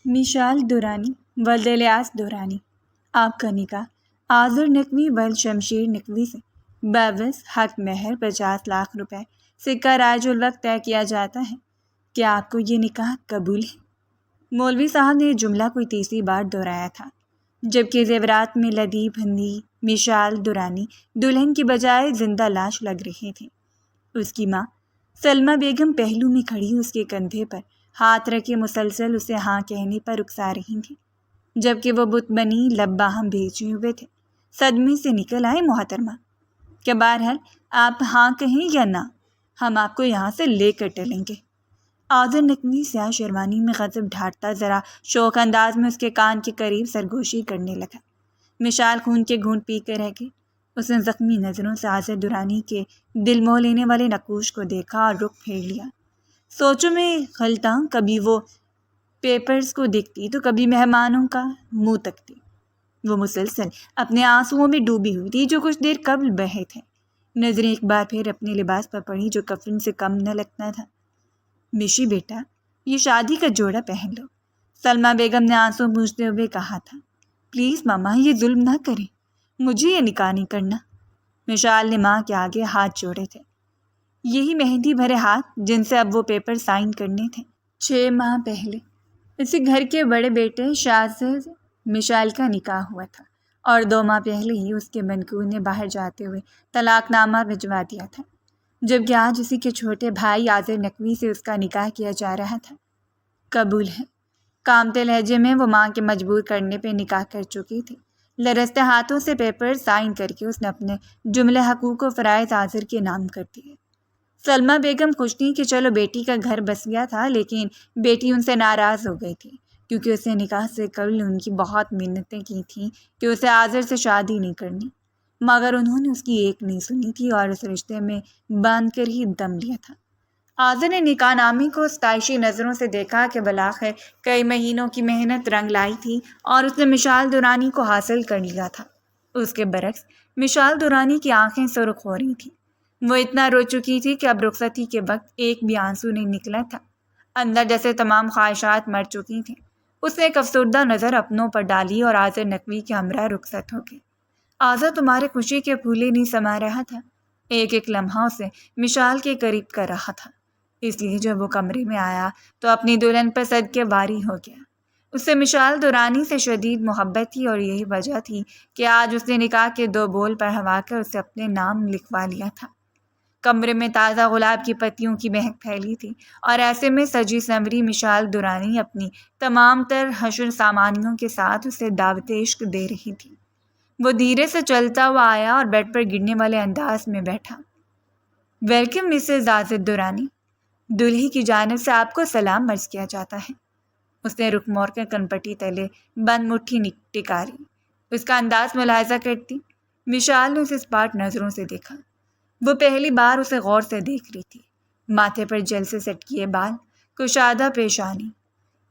مشال درانی ولد الیاس درانی، آپ کا نکاح آذر نقوی ولد شمشیر نقوی سے بعوض حق مہر 50 لاکھ روپے سکہ رائج الوقت طے کیا جاتا ہے۔ کیا آپ کو یہ نکاح قبول ہے؟ مولوی صاحب نے یہ جملہ کوئی تیسری بار دہرایا تھا، جبکہ زیورات میں لدی بھندی مشال درانی دلہن کی بجائے زندہ لاش لگ رہی تھی۔ اس کی ماں سلمہ بیگم پہلو میں کھڑی اس کے کندھے پر ہاتھ رکھے مسلسل اسے ہاں کہنے پر اکسا رہی تھیں، جبکہ وہ بت بنی لب باہم بھیجے ہوئے تھے۔ صدمے سے نکل آئے محترمہ کہ بہرحال آپ ہاں کہیں یا نہ، ہم آپ کو یہاں سے لے کر ٹلیں گے۔ آذر نقوی سیاہ شیروانی میں غضب ڈھانٹتا ذرا شوق انداز میں اس کے کان کے قریب سرگوشی کرنے لگا۔ مشال خون کے گھونٹ پی کر رہ گئی۔ اس نے زخمی نظروں سے آذر درانی کے دل موہ لینے والے نقوش کو دیکھا اور رخ پھیر لیا۔ سوچوں میں غلطاں کبھی وہ پیپرز کو دیکھتی تو کبھی مہمانوں کا منہ تکتی۔ وہ مسلسل اپنے آنسوؤں میں ڈوبی ہوئی تھی جو کچھ دیر قبل بہے تھے۔ نظریں ایک بار پھر اپنے لباس پر پڑی جو کفن سے کم نہ لگتا تھا۔ مشی بیٹا، یہ شادی کا جوڑا پہن لو، سلمہ بیگم نے آنسو پوچھتے ہوئے کہا تھا۔ پلیز ماما، یہ ظلم نہ کریں، مجھے یہ نکاح نہیں کرنا۔ مشال نے ماں کے آگے ہاتھ جوڑے تھے، یہی مہندی بھرے ہاتھ جن سے اب وہ پیپر سائن کرنے تھے۔ 6 ماہ پہلے اسی گھر کے بڑے بیٹے شاذ مشال کا نکاح ہوا تھا اور 2 ماہ پہلے ہی اس کے منقول نے باہر جاتے ہوئے طلاق نامہ بھجوا دیا تھا، جبکہ آج اسی کے چھوٹے بھائی آذر نقوی سے اس کا نکاح کیا جا رہا تھا۔ قبول ہے، کامتے لہجے میں وہ ماں کے مجبور کرنے پہ نکاح کر چکی تھی۔ لرزتے ہاتھوں سے پیپر سائن کر کے اس نے اپنے جملے حقوق و فرائض آذر کے نام کر دیے۔ سلمہ بیگم خوش تھی کہ چلو بیٹی کا گھر بس گیا تھا، لیکن بیٹی ان سے ناراض ہو گئی تھی کیونکہ اس نے نکاح سے قبل ان کی بہت منتیں کی تھیں کہ اسے آذر سے شادی نہیں کرنی، مگر انہوں نے اس کی ایک نہیں سنی تھی اور اس رشتے میں باندھ کر ہی دم لیا تھا۔ آذر نے نکاح نامی کو ستائشی نظروں سے دیکھا کہ بالآخر کئی مہینوں کی محنت رنگ لائی تھی اور اس نے مشال درانی کو حاصل کر لیا تھا۔ اس کے برعکس مشال درانی کی آنکھیں سرخ ہو رہی تھیں۔ وہ اتنا رو چکی تھی کہ اب رخصتی کے وقت ایک بھی آنسو نہیں نکلا تھا۔ اندر جیسے تمام خواہشات مر چکی تھیں۔ اس نے ایک افسردہ نظر اپنوں پر ڈالی اور آذر نقوی کے ہمراہ رخصت ہو گئی۔ آذر تمہارے خوشی کے پھولے نہیں سما رہا تھا، ایک ایک لمحہ اسے مشال کے قریب کر رہا تھا، اس لیے جب وہ کمرے میں آیا تو اپنی دلہن پر صدقے واری ہو گیا۔ اس سے مشال درانی سے شدید محبت تھی اور یہی وجہ تھی کہ آج اس نے نکاح کے 2 بول پڑھوا کر اسے اپنے نام لکھوا لیا تھا۔ کمرے میں تازہ گلاب کی پتیوں کی مہک پھیلی تھی اور ایسے میں سجی سنوری مشال درانی اپنی تمام تر حشر سامانیوں کے ساتھ اسے دعوت عشق دے رہی تھی۔ وہ دھیرے سے چلتا ہوا آیا اور بیڈ پر گرنے والے انداز میں بیٹھا۔ ویلکم مسز آذر درانی، دلہی کی جانب سے آپ کو سلام عرض کیا جاتا ہے۔ اس نے رخ موڑ کر کنپٹی تلے بند مٹھی ٹکاری، اس کا انداز ملاحظہ کرتی مشال نے اسے اسپاٹ نظروں سے دیکھا۔ وہ پہلی بار اسے غور سے دیکھ رہی تھی۔ ماتھے پر جل سے سٹ کیے بال، کشادہ پیشانی،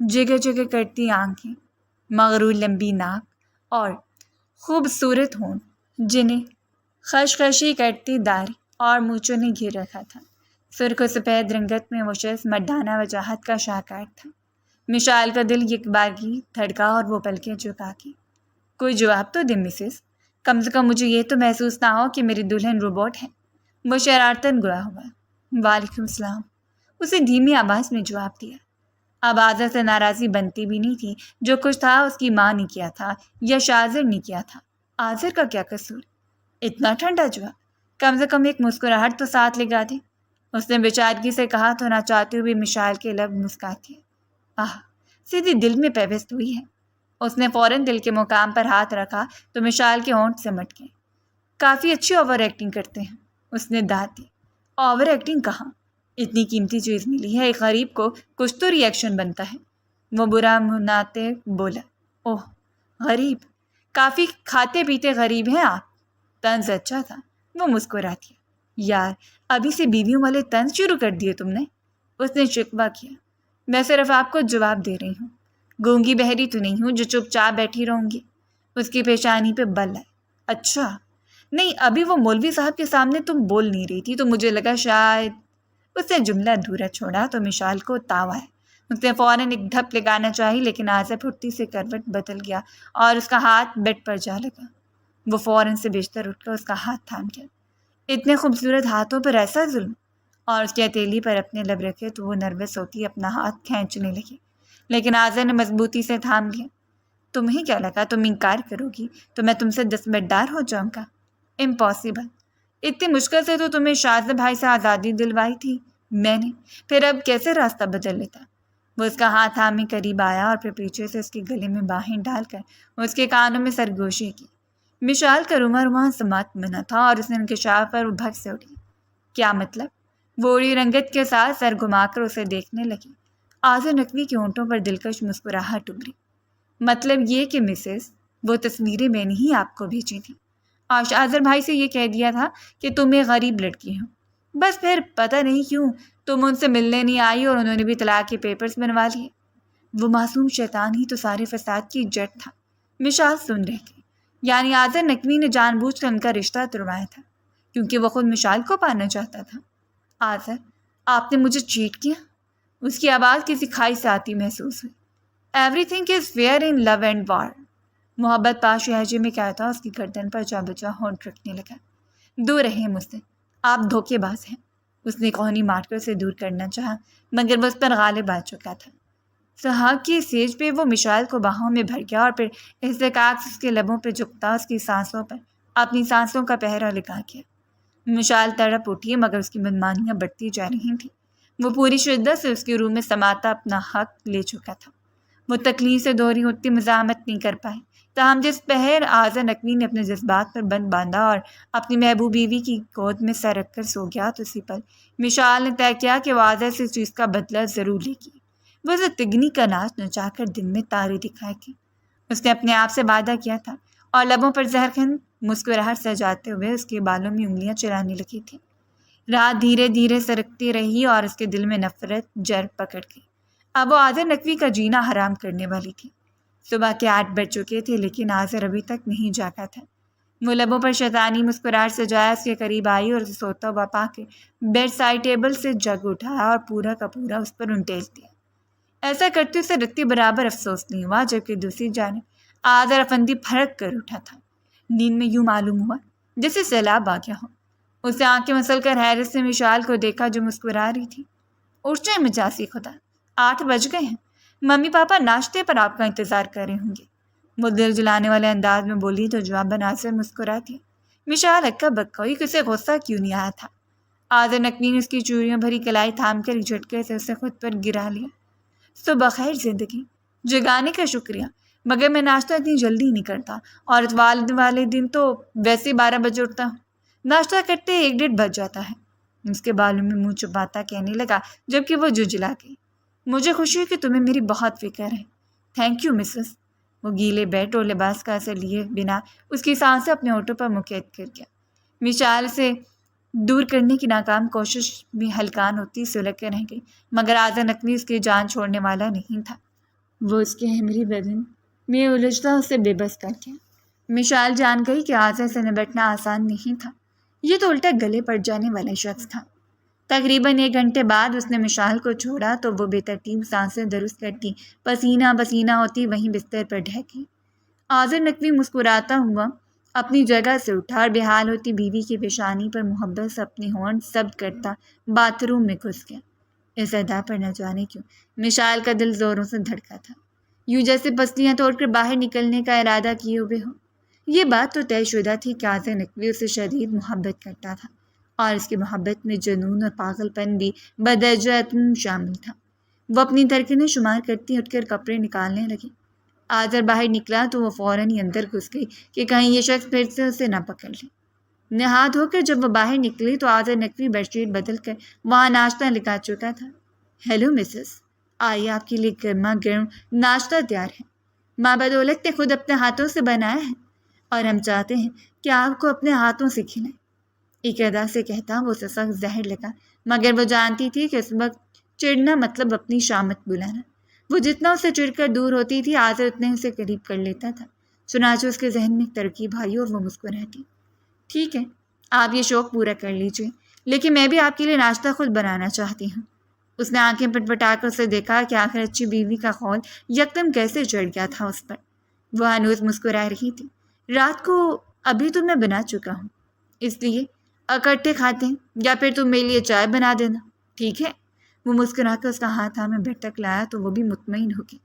جگہ جگہ کرتی آنکھیں، مغرور لمبی ناک اور خوبصورت ہونٹ جنہیں خشخشی کرتی داڑھی اور مونچھوں نے گھیر رکھا تھا۔ سرخ و سفید رنگت میں وہ شخص مردانہ وجاہت کا شاہکار تھا۔ مشال کا دل یک بارگی دھڑکا اور وہ پلکیں جھکا کے، کوئی جواب تو دے مسز، کم سے کم مجھے یہ تو محسوس نہ ہو کہ میری دلہن روبوٹ ہے۔ وہ شرارتاً گڑا ہوا۔ وعلیکم السلام، اسے دھیمی آواز میں جواب دیا۔ اب آذر سے ناراضی بنتی بھی نہیں تھی، جو کچھ تھا اس کی ماں نے کیا تھا یا شاذر نے کیا تھا، آذر کا کیا قصور؟ اتنا ٹھنڈا جواب، کم سے کم ایک مسکراہٹ تو ساتھ لگا دے، اس نے بیچارگی سے کہا تو نہ چاہتے ہوئے مشال کے لب مسکاتے۔ آہ، سیدھی دل میں پیوست ہوئی ہے۔ اس نے فوراً دل کے مقام پر ہاتھ رکھا تو مشال کے ہونٹ سمٹ گئے۔ کافی اچھی اوور ایکٹنگ کرتے ہیں، اس نے داد دی۔ اوور ایکٹنگ کہاں، اتنی قیمتی چیز ملی ہے، ایک غریب کو کچھ تو ری ایکشن بنتا ہے۔ وہ برا مناتے بولا۔ اوہ غریب، کافی کھاتے پیتے غریب ہیں آپ، طنز اچھا تھا۔ وہ مسکراتی، یار ابھی سے بیویوں والے طنز شروع کر دیے تم نے، اس نے شکوہ کیا۔ میں صرف آپ کو جواب دے رہی ہوں، گونگی بہری تو نہیں ہوں جو چپ چاپ بیٹھی رہوں گی۔ اس کی پیشانی پہ بل ہے۔ اچھا نہیں، ابھی وہ مولوی صاحب کے سامنے تم بول نہیں رہی تھی تو مجھے لگا شاید۔ اس نے جملہ ادھورا چھوڑا تو مشال کو تاوا ہے، اس نے فوراً ایک دھپ لگانا چاہی، لیکن آذر پھرتی سے کروٹ بدل گیا اور اس کا ہاتھ بیڈ پر جا لگا۔ وہ فوراً سے بستر اٹھ کر اس کا ہاتھ تھام گیا۔ اتنے خوبصورت ہاتھوں پر ایسا ظلم! اور اس کی ہتھیلی پر اپنے لب رکھے تو وہ نروس ہوتی اپنا ہاتھ کھینچنے لگی، لیکن آذر نے مضبوطی سے تھام لیا۔ تمہیں کیا لگا تم انکار کرو گی تو میں تم سے دستبردار ہو جاؤں گا؟ امپاسبل! اتنی مشکل سے تو تمہیں شاذ بھائی سے آزادی دلوائی تھی میں نے، پھر اب کیسے راستہ بدل لیتا؟ وہ اس کا ہاتھ تھامے قریب آیا اور پھر پیچھے سے اس کے گلے میں باہیں ڈال کر اس کے کانوں میں سرگوشی کی۔ مشال کا روما روما سماعت بنا تھا اور اس نے انکشاف پر وہ بھگ سے اٹھی۔ کیا مطلب؟ وہ اڑی رنگت کے ساتھ سر گھما کر اسے دیکھنے لگی۔ آذر نقوی کے ہونٹوں پر دلکش مسکراہٹ ابھری۔ مطلب یہ کہ مسز، وہ تصویریں میں نے ہی آپ کو بھیجی تھیں اور شاذر بھائی سے یہ کہہ دیا تھا کہ تم ایک غریب لڑکی ہو، بس پھر پتہ نہیں کیوں تم ان سے ملنے نہیں آئی اور انہوں نے بھی طلاق کے پیپرز بنوا لیے۔ وہ معصوم شیطان ہی تو سارے فساد کی جڑ تھا۔ مشال سن رہ گئی۔ یعنی آذر نقوی نے جان بوجھ کر ان کا رشتہ تروایا تھا کیونکہ وہ خود مشال کو پانا چاہتا تھا۔ آذر، آپ نے مجھے چیٹ کیا؟ اس کی آواز کسی کھائی سے آتی محسوس ہوئی۔ Everything is fair in love and war, محبت پاش لہجے میں کہتا اس کی گردن پر جا بجا ہونٹ رکھنے لگا۔ دور رہیں مجھ سے، آپ دھوکے باز ہیں۔ اس نے کوہنی مار کر اسے دور کرنا چاہا مگر وہ اس پر غالب آ چکا تھا۔ سہاگ کی سیج پہ وہ مشال کو باہوں میں بھر گیا اور پھر احتکاک سے اس کے لبوں پہ جھکتا اس کی سانسوں پر اپنی سانسوں کا پہرا لگا کیا۔ مشال تڑپ اٹھی مگر اس کی بدمانیاں بڑھتی جا رہی تھیں۔ وہ پوری شدت سے اس کے روح میں سماتا اپنا حق لے چکا تھا۔ وہ تکلیف سے دوہری اٹھتی مزاحمت نہیں کر پائے، تاہم جس پہر آذر نقوی نے اپنے جذبات پر بند باندھا اور اپنی محبوب بیوی کی گود میں سر رکھ کر سو گیا تو اسی پل مشال نے طے کیا کہ وہ آذر سے اس چیز کا بدلہ ضرور لے گی۔ وہ اسے تگنی کا ناچ نچا کر دن میں تارے دکھائے گی۔ اس نے اپنے آپ سے وعدہ کیا تھا اور لبوں پر زہرخند مسکراہٹ سجاتے ہوئے اس کے بالوں میں انگلیاں چلانے لگی تھی۔ رات دھیرے دھیرے سرکتی رہی اور اس کے دل میں نفرت جڑ پکڑ گئی۔ اب وہ آذر نقوی کا جینا حرام کرنے والی تھی۔ صبح کے 8 بج چکے تھے لیکن آذر ابھی تک نہیں جاگا تھا۔ وہ لبوں پر شیطانی مسکراہٹ سجایا اس کے قریب آئی اور اسے سوتا ہوا پا کے بیڈ سائڈ ٹیبل سے جگ اٹھایا اور پورا کا پورا اس پر انٹیل دیا۔ ایسا کرتے اسے رتی برابر افسوس نہیں ہوا، جبکہ دوسری جانب آذر افندی پھڑک کر اٹھا تھا۔ نیند میں یوں معلوم ہوا جیسے سیلاب آ گیا ہو۔ اسے آنکھیں مسل کر حیرت سے مشال کو دیکھا جو مسکرا رہی تھی۔ اٹھ جائیں مجاسی خدا، 8 بج گئے ہیں، ممی پاپا ناشتے پر آپ کا انتظار کر رہے ہوں گے۔ وہ دل جلانے والے انداز میں بولی تو جواباً آذر مسکرا دیا۔ مشال اکا بکا ہوئی، کسے غصہ کیوں نہیں آیا تھا؟ آذر نقوی نے اس کی چوڑیوں بھری کلائی تھام کر ایک جھٹکے سے اسے خود پر گرا لیا۔ صبح خیر زندگی، جگانے کا شکریہ، مگر میں ناشتہ اتنی جلدی نہیں کرتا اور اتوار والے دن تو ویسے 12 بجے اٹھتا ہوں۔ ناشتہ کرتے 1-1:30 بج جاتا ہے۔ اس کے بالوں میں منہ چباتا کہنے لگا جبکہ وہ جھجلا گئی۔ مجھے خوشی ہے کہ تمہیں میری بہت فکر ہے۔ Thank you Mrs. وہ گیلے بیٹ اور لباس کا اثر لیے بنا اس کی سانسیں اپنے ہونٹوں پر مقید کر گیا۔ مشال سے دور کرنے کی ناکام کوشش میں ہلکان ہوتی سلگ کر رہ گئی مگر آذر نقوی اس کی جان چھوڑنے والا نہیں تھا۔ وہ اس کے ہمری بدن میں الجھتا اسے بے بس کر گیا۔ مشال جان گئی کہ آذر سے نبٹنا آسان نہیں تھا، یہ تو الٹا گلے پڑ جانے والا شخص تھا۔ تقریباً 1 گھنٹے بعد اس نے مشال کو چھوڑا تو وہ بے ترتیب سانسیں درست کرتی پسینہ پسینہ ہوتی وہیں بستر پر ڈھہ گئی۔ آذر نقوی مسکراتا ہوا اپنی جگہ سے اٹھا اور بے حال ہوتی بیوی کی پیشانی پر محبت سے اپنی ہونٹ سبز کرتا باتھ روم میں گھس گیا۔ اس ادا پر نہ جانے کیوں مشال کا دل زوروں سے دھڑکا تھا، یوں جیسے پسلیاں توڑ کر باہر نکلنے کا ارادہ کیے ہوئے ہو۔ یہ بات تو طے شدہ تھی کہ آذر نقوی اسے شدید محبت کرتا تھا اور اس کی محبت میں جنون اور پاگل پن بھی بدرجہ شامل تھا۔ وہ اپنی دھڑکنیں شمار کرتی اٹھ کر کپڑے نکالنے لگی۔ آذر باہر نکلا تو وہ فوراً ہی اندر گھس گئی کہ کہیں یہ شخص پھر سے اسے نہ پکڑ لے۔ نہا دھو کر جب وہ باہر نکلی تو آذر نقوی بیڈ شیٹ بدل کر وہاں ناشتہ لگا چکا تھا۔ ہیلو مسز، آئیے آپ کے لیے گرما گرم ناشتہ تیار ہے، ماں بدولت نے خود اپنے ہاتھوں سے بنایا ہے اور ہم چاہتے ہیں کہ آپ کو اپنے ہاتھوں سے کھلائیں۔ ایک ادا سے کہتا وہ اسے سخت زہر لگا مگر وہ جانتی تھی کہ اس وقت چڑنا مطلب اپنی شامت بلانا۔ وہ جتنا اسے چڑ کر دور ہوتی تھی آذر اتنے اسے قریب کر لیتا تھا۔ چنانچہ اس کے ذہن میں ایک ترکیب آئی اور وہ مسکراتی۔ ٹھیک ہے، آپ یہ شوق پورا کر لیجیے، لیکن میں بھی آپ کے لیے ناشتہ خود بنانا چاہتی ہوں۔ اس نے آنکھیں پٹپٹا کر اسے دیکھا کہ آخر اچھی بیوی کا خول یکدم کیسے چڑھ گیا تھا اس پر۔ وہ ہنوز مسکرا رہی تھی۔ رات کو ابھی تو میں بنا چکا ہوں، اس لیے اکٹھے کھاتے ہیں، یا پھر تم میرے لیے چائے بنا دینا، ٹھیک ہے؟ وہ مسکرا کر اس کا ہاتھ میں بیٹھ تک لایا تو وہ بھی مطمئن ہو گئی۔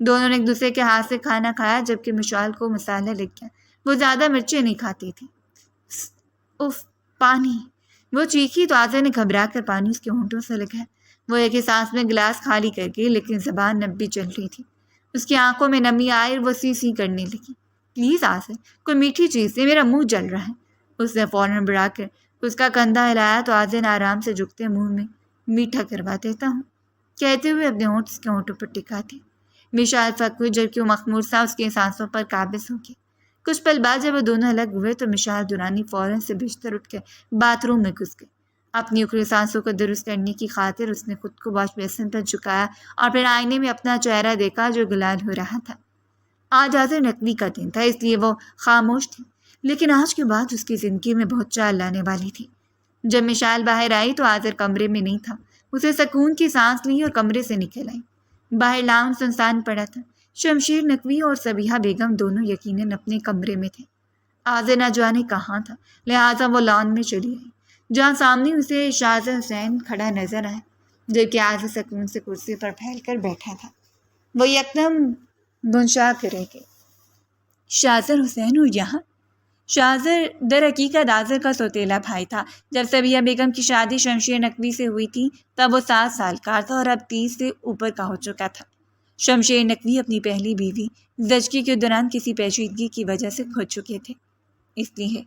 دونوں نے ایک دوسرے کے ہاتھ سے کھانا کھایا، جبکہ مشال کو مسالہ لگ گیا۔ وہ زیادہ مرچیں نہیں کھاتی تھی۔ اف، پانی! وہ چیخی تو آزر نے گھبرا کر پانی اس کے ہونٹوں سے لگایا۔ وہ ایک ہی سانس میں گلاس خالی کر گئی، لیکن زبان اب بھی چل رہی تھی۔ اس کی آنکھوں میں نمی آئی اور وہ سی سی کرنے لگی۔ پلیز آزر، کوئی میٹھی چیز سے، میرا منہ جل رہا ہے۔ اس نے فوراً بڑھا کر اس کا کندھا ہلایا تو آزر نے آرام سے جھکتے منہ میں میٹھا کروا دیتا ہوں کہتے ہوئے اپنے ہونٹ اس کے ہونٹوں پر ٹکا دی۔ مشال پھک ہوئی، جبکہ وہ مخمور سا اس کی سانسوں پر قابض ہو گیا۔ کچھ پل بعد جب وہ دونوں الگ ہوئے تو مشال درانی فوراً سے بستر اٹھ کے باتھ روم میں گھس گئی۔ اپنی اکھڑی سانسوں کو درست کرنے کی خاطر اس نے خود کو واش بیسن پر جھکایا اور پھر آئینے میں اپنا چہرہ دیکھا جو گلال ہو رہا تھا۔ آج آزر نقوی کا دن تھا، اس لیے وہ خاموش تھی، لیکن آج کے بعد اس کی زندگی میں بہت چال لانے والی تھی۔ جب مشال باہر آئی تو آزر کمرے میں نہیں تھا۔ اسے سکون کی سانس لی اور کمرے سے نکل آئی۔ باہر لاؤنج سنسان پڑا تھا۔ شمشیر نقوی اور صبیحہ بیگم دونوں یقیناً اپنے کمرے میں تھے۔ آزر نہ جانے کہاں تھا، لہٰذا وہ لان میں چلی آئی، جہاں سامنے اسے شازر حسین کھڑا نظر آیا، جبکہ آزر سکون سے کرسی پر پھیل کر بیٹھا تھا۔ وہ یکدم گنشا کرے گئے۔ شازر حسین اور یہاں؟ شازر در حقیقت آزر کا سوتیلا بھائی تھا۔ جب صبیحہ بیگم کی شادی شمشیر نقوی سے ہوئی تھی تب وہ 7 سال کا تھا اور اب 30 سے اوپر کا ہو چکا تھا۔ شمشیر نقوی اپنی پہلی بیوی زچگی کے دوران کسی پیچیدگی کی وجہ سے کھو چکے تھے، اس لیے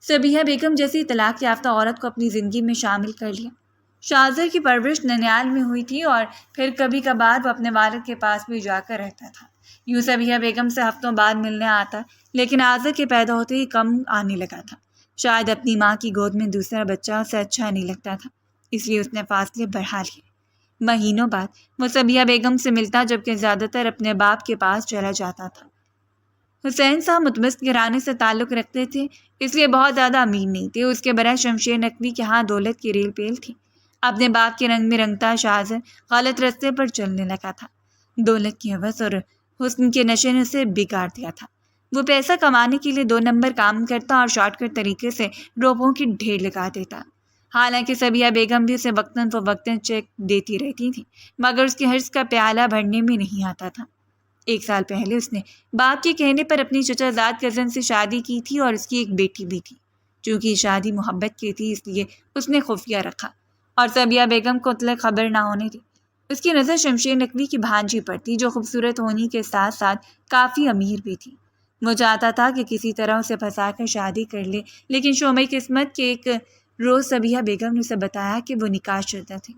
صبیحہ بیگم جیسی طلاق یافتہ عورت کو اپنی زندگی میں شامل کر لیا۔ شازر کی پرورش ننیال میں ہوئی تھی اور پھر کبھی کبھار وہ اپنے والد کے پاس بھی جا کر رہتا تھا۔ یوں صبیحہ بیگم سے ہفتوں بعد ملنے آتا، لیکن آزر کے پیدا ہوتے ہی کم آنے لگا تھا۔ شاید اپنی ماں کی گود میں دوسرا بچہ اسے اچھا نہیں لگتا تھا، اس لیے اس نے فاصلے بڑھا لیے۔ مہینوں بعد وہ صبیحہ بیگم سے ملتا، جبکہ زیادہ تر اپنے باپ کے پاس چلا جاتا تھا۔ حسین صاحب متوسط گھرانے سے تعلق رکھتے تھے، اس لیے بہت زیادہ امیر نہیں تھے۔ اس کے برعکس شمشیر نقوی کے ہاں دولت کی ریل پیل تھی۔ اپنے باپ کے رنگ میں رنگتا شازر غلط رستے پر چلنے لگا تھا۔ دولت کی ہوس اور حسن کے نشے نے اسے بگاڑ دیا تھا۔ وہ پیسہ کمانے کے لیے 2 نمبر کام کرتا اور شارٹ کٹ طریقے سے روپوں کی ڈھیر لگا دیتا۔ حالانکہ صبیحہ بیگم بھی اسے وقتاً فوقتاً چیک دیتی رہتی تھی، مگر اس کے حرص کا پیالہ بھرنے میں نہیں آتا تھا۔ 1 سال پہلے اس نے باپ کے کہنے پر اپنی چچا زاد کزن سے شادی کی تھی اور اس کی ایک بیٹی بھی تھی۔ چونکہ شادی محبت کی تھی، اس لیے اس نے خفیہ رکھا اور صبیحہ بیگم کو مطلق خبر نہ ہونے دی۔ اس کی نظر شمشیر نقوی کی بھانجی پر تھی، جو خوبصورت ہونے کے ساتھ ساتھ کافی امیر بھی تھی۔ وہ چاہتا تھا کہ کسی طرح اسے پھنسا کر شادی کر لے، لیکن شومِ قسمت کے ایک روز صبیحہ بیگم نے اسے بتایا کہ وہ نکاح شدہ تھے۔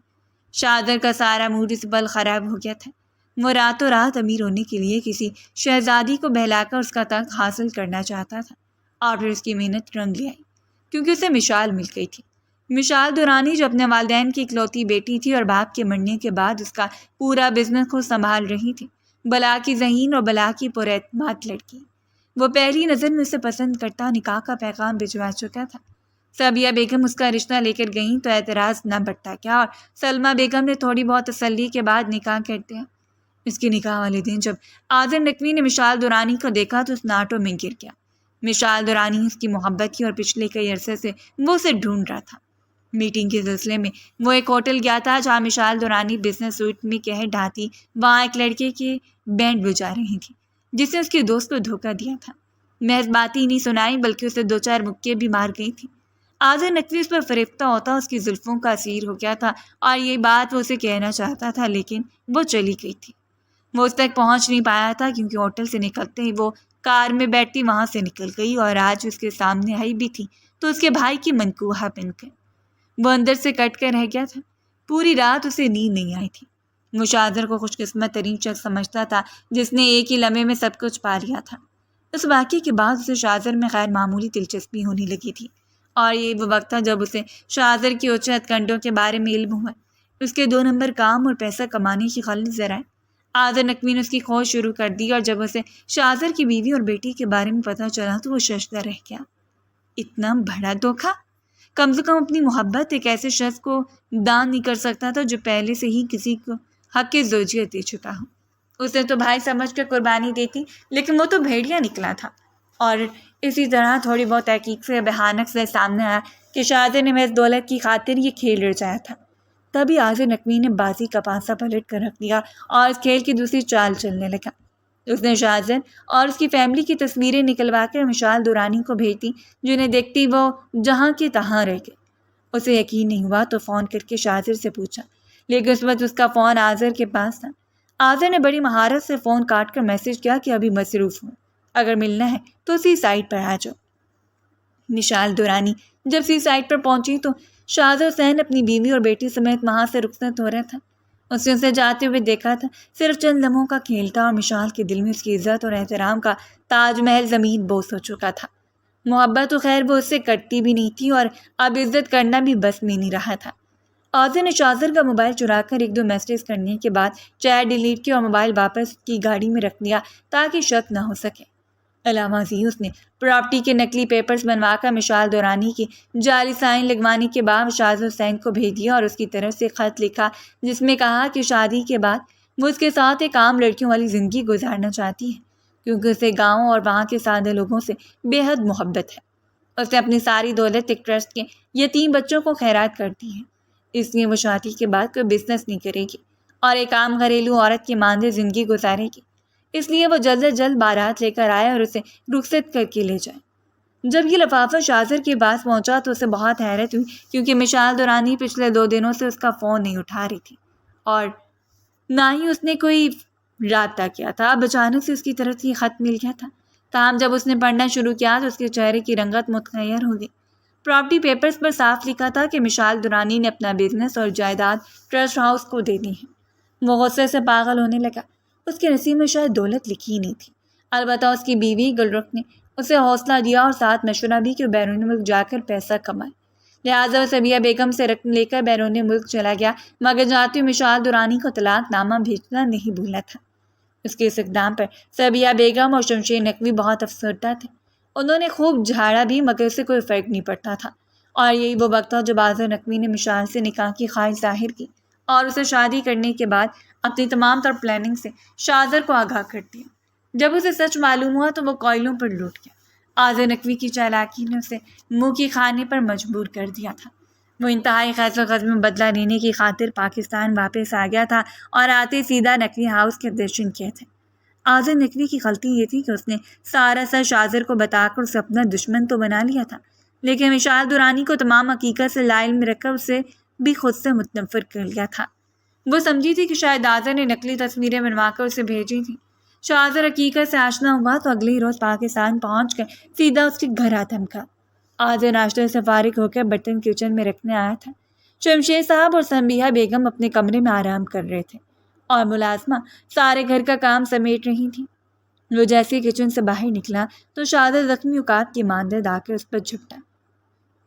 شازر کا سارا موڈ اس پل خراب ہو گیا تھا۔ وہ راتوں رات امیر ہونے کے لیے کسی شہزادی کو بہلا کر اس کا تخت حاصل کرنا چاہتا تھا، اور پھر اس کی محنت رنگ لے آئی، کیونکہ اسے مشال مل گئی تھی۔ مشال دورانی جو اپنے والدین کی اکلوتی بیٹی تھی اور باپ کے مرنے کے بعد اس کا پورا بزنس خود سنبھال رہی تھی۔ بلا کی ذہین اور بلا کی پراعتماد لڑکی۔ وہ پہلی نظر میں اسے پسند کرتا، نکاح کا پیغام بھجوا چکا تھا۔ صبیحہ بیگم اس کا رشتہ لے کر گئیں تو اعتراض نہ بٹتا کیا، اور سلمیٰ بیگم نے تھوڑی بہت تسلی کے بعد نکاح کر دیا۔ اس کے نکاح والے دن جب آزر نقوی نے مشال دورانی کو دیکھا تو اس ناٹوں میں گر گیا۔ مشال دورانی اس کی محبت کی اور پچھلے کئی عرصے سے وہ اسے ڈھونڈ رہا تھا۔ میٹنگ کے سلسلے میں وہ ایک ہوٹل گیا تھا جہاں مشال دورانی بزنس سوٹ میں کہہ ڈھاتی وہاں ایک لڑکے کے بینڈ بجا رہی تھی، جس نے اس کے دوست کو دھوکہ دیا تھا۔ محض بات ہی نہیں سنائی بلکہ اسے 2-4 مکے بھی مار گئی تھی۔ آزر نقوی اس پر فریفتہ ہوتا اس کی زلفوں کا اسیر ہو گیا تھا، اور یہ بات وہ اسے کہنا چاہتا تھا، لیکن وہ چلی گئی تھی۔ وہ اس تک پہنچ نہیں پایا تھا کیونکہ ہوٹل سے نکلتے ہی وہ کار میں بیٹھتی وہاں سے نکل گئی، اور آج اس کے سامنے آئی بھی تھی تو اس کے بھائی کی منکوحہ بن کر۔ وہ اندر سے کٹ کر رہ گیا تھا۔ پوری رات اسے نیند نہیں آئی تھی۔ وہ شازر کو خوش قسمت ترین شخص سمجھتا تھا جس نے ایک ہی لمحے میں سب کچھ پا لیا تھا۔ اس واقعے کے بعد اسے شازر میں غیر معمولی دلچسپی ہونے لگی تھی، اور یہ وہ وقت تھا جب اسے شازر کے اونچے ہتھ کنڈوں کے بارے میں علم ہوا، اس کے 2 نمبر کام اور پیسہ کمانے کی خالص ذرائع۔ آزر نقوی نے اس کی کھوج شروع کر دی، اور جب اسے شازر کی بیوی اور بیٹی کے بارے میں پتہ چلا تو وہ ششدر رہ گیا۔ اتنا بڑا دھوکہ! کم سے کم اپنی محبت ایک ایسے شخص کو دان نہیں کر سکتا تھا جو پہلے سے ہی کسی کو حق کی زوجیت دے چکا ہو؟ اسے تو بھائی سمجھ کر قربانی دیتی، لیکن وہ تو بھیڑیا نکلا تھا۔ اور اسی طرح تھوڑی بہت تحقیق سے بھیانک سے سامنے آیا کہ شاہزادے نے محض دولت کی خاطر یہ کھیل رچایا تھا۔ تبھی آذر نقوی نے بازی کا پانسا پلٹ کر رکھ دیا اور اس کھیل کی دوسری چال چلنے لگا۔ اس نے شاہزاد اور اس کی فیملی کی تصویریں نکلوا کر مشال دورانی کو بھیج دی، جنہیں دیکھتی وہ جہاں کی تہاں رہ گئی۔ اسے یقین نہیں ہوا تو فون کر کے شاہزاد سے پوچھا، لیکن اس وقت اس کا فون آذر کے پاس تھا۔ آذر نے بڑی مہارت سے فون کاٹ کر میسج کیا کہ ابھی مصروف ہوں، اگر ملنا ہے تو اسی سائٹ پر آ جاؤ۔ مشال دورانی جب سی سائٹ پر پہنچی تو شاہزاد حسین اپنی بیوی اور بیٹی سمیت وہاں سے رخصت ہو رہا تھا۔ اس نے اسے جاتے ہوئے دیکھا تھا، صرف چند لمحوں کا کھیل تھا اور مشال کے دل میں اس کی عزت اور احترام کا تاج محل زمین بوس ہو چکا تھا۔ محبت تو خیر وہ اس سے کرتی بھی نہیں تھی، اور اب عزت کرنا بھی بس میں نہیں رہا تھا۔ آذر نے شاہزاد کا موبائل چرا کر ایک دو میسیج کرنے کے بعد چیٹ ڈیلیٹ کی اور موبائل واپس کی گاڑی میں رکھ دیا تاکہ شک نہ ہو سکے۔ علاوہ ازیں اس نے پراپرٹی کے نقلی پیپرز بنوا کر مشال دورانی کی جعلی سائن لگوانے کے بعد شاہزاد حسین کو بھیج دیا اور اس کی طرف سے خط لکھا جس میں کہا کہ شادی کے بعد وہ اس کے ساتھ ایک عام لڑکیوں والی زندگی گزارنا چاہتی ہے، کیونکہ اسے گاؤں اور وہاں کے سادے لوگوں سے بے حد محبت ہے۔ اسے اپنی ساری دولت ایک ٹرسٹ کے یتیم بچوں کو خیرات کرتی ہے، اس لیے وہ شادی کے بعد کوئی بزنس نہیں کرے گی اور ایک عام گھریلو عورت کی مانندے زندگی گزارے گی۔ اس لیے وہ جلد از جلد بارات لے کر آئے اور اسے رخصت کر کے لے جائے۔ جب یہ لفافہ شاہزاد کے پاس پہنچا تو اسے بہت حیرت ہوئی، کیونکہ مشال دورانی پچھلے 2 دنوں سے اس کا فون نہیں اٹھا رہی تھی اور نہ ہی اس نے کوئی رابطہ کیا تھا۔ اب اچانک سے اس کی طرف سے یہ خط مل گیا تھا، تاہم جب اس نے پڑھنا شروع کیا تو اس کے چہرے کی رنگت متغیر ہو گئی۔ پراپرٹی پیپرز پر صاف لکھا تھا کہ مشال دورانی نے اپنا بزنس اور جائیداد ٹرسٹ ہاؤس کو دے دی ہے۔ وہ غصے سے پاگل ہونے لگا۔ اس کے نصیب میں شاید دولت لکھی ہی نہیں تھی۔ البتہ اس کی بیوی گلرخ نے اسے حوصلہ دیا اور ساتھ مشورہ بھی کہ وہ بیرون ملک جا کر پیسہ کمائے، لہٰذا وہ سبیہ بیگم سے رقم لے کر بیرون ملک چلا گیا، مگر جاتے ہوئے مشال دورانی کو طلاق نامہ بھیجنا نہیں بھولا تھا۔ اس کے اس اقدام پر سبیہ بیگم اور شمشیر نقوی بہت افسردہ تھے۔ انہوں نے خوب جھاڑا بھی مگر اسے کوئی فرق نہیں پڑتا تھا، اور یہی وہ وقت تھا جب آذر نقوی نے مشال سے نکاح کی خواہش ظاہر کی اور اسے شادی کرنے کے بعد اپنی تمام تر پلاننگ سے شاہزاد کو آگاہ کر دیا۔ جب اسے سچ معلوم ہوا تو وہ کوئلوں پر لوٹ گیا۔ آذر نقوی کی چالاکی نے اسے منہ کی کھانے پر مجبور کر دیا تھا۔ وہ انتہائی خیز و خز میں بدلہ لینے کی خاطر پاکستان واپس آ گیا تھا اور آتے سیدھا نقوی ہاؤس کے درشن کیے تھے۔ آذر نقوی کی غلطی یہ تھی کہ اس نے سارا سر شاہزاد کو بتا کر اسے اپنا دشمن تو بنا لیا تھا، لیکن مشال دورانی کو تمام حقیقت سے لا علم رکھ کر اسے بھی خود سے متنفر کر لیا تھا۔ وہ سمجھی تھی کہ شاید آذر نے نقلی تصویریں بنوا کر اسے بھیجی تھیں۔ شاہزاد حقیقت سے آشنا ہوا تو اگلے ہی روز پاکستان پہنچ کر سیدھا اس کے گھر آ دھمکا۔ آذر ناشتے سے فارغ ہو کر برتن کچن میں رکھنے آیا تھا۔ شمشیر صاحب اور سنبیہ بیگم اپنے کمرے میں آرام کر رہے تھے اور ملازمہ سارے گھر کا کام سمیٹ رہی تھیں۔ وہ جیسے کچن سے باہر نکلا تو شاہزاد زخمی اوقات کی مانند آ کر اس پر جھپٹا۔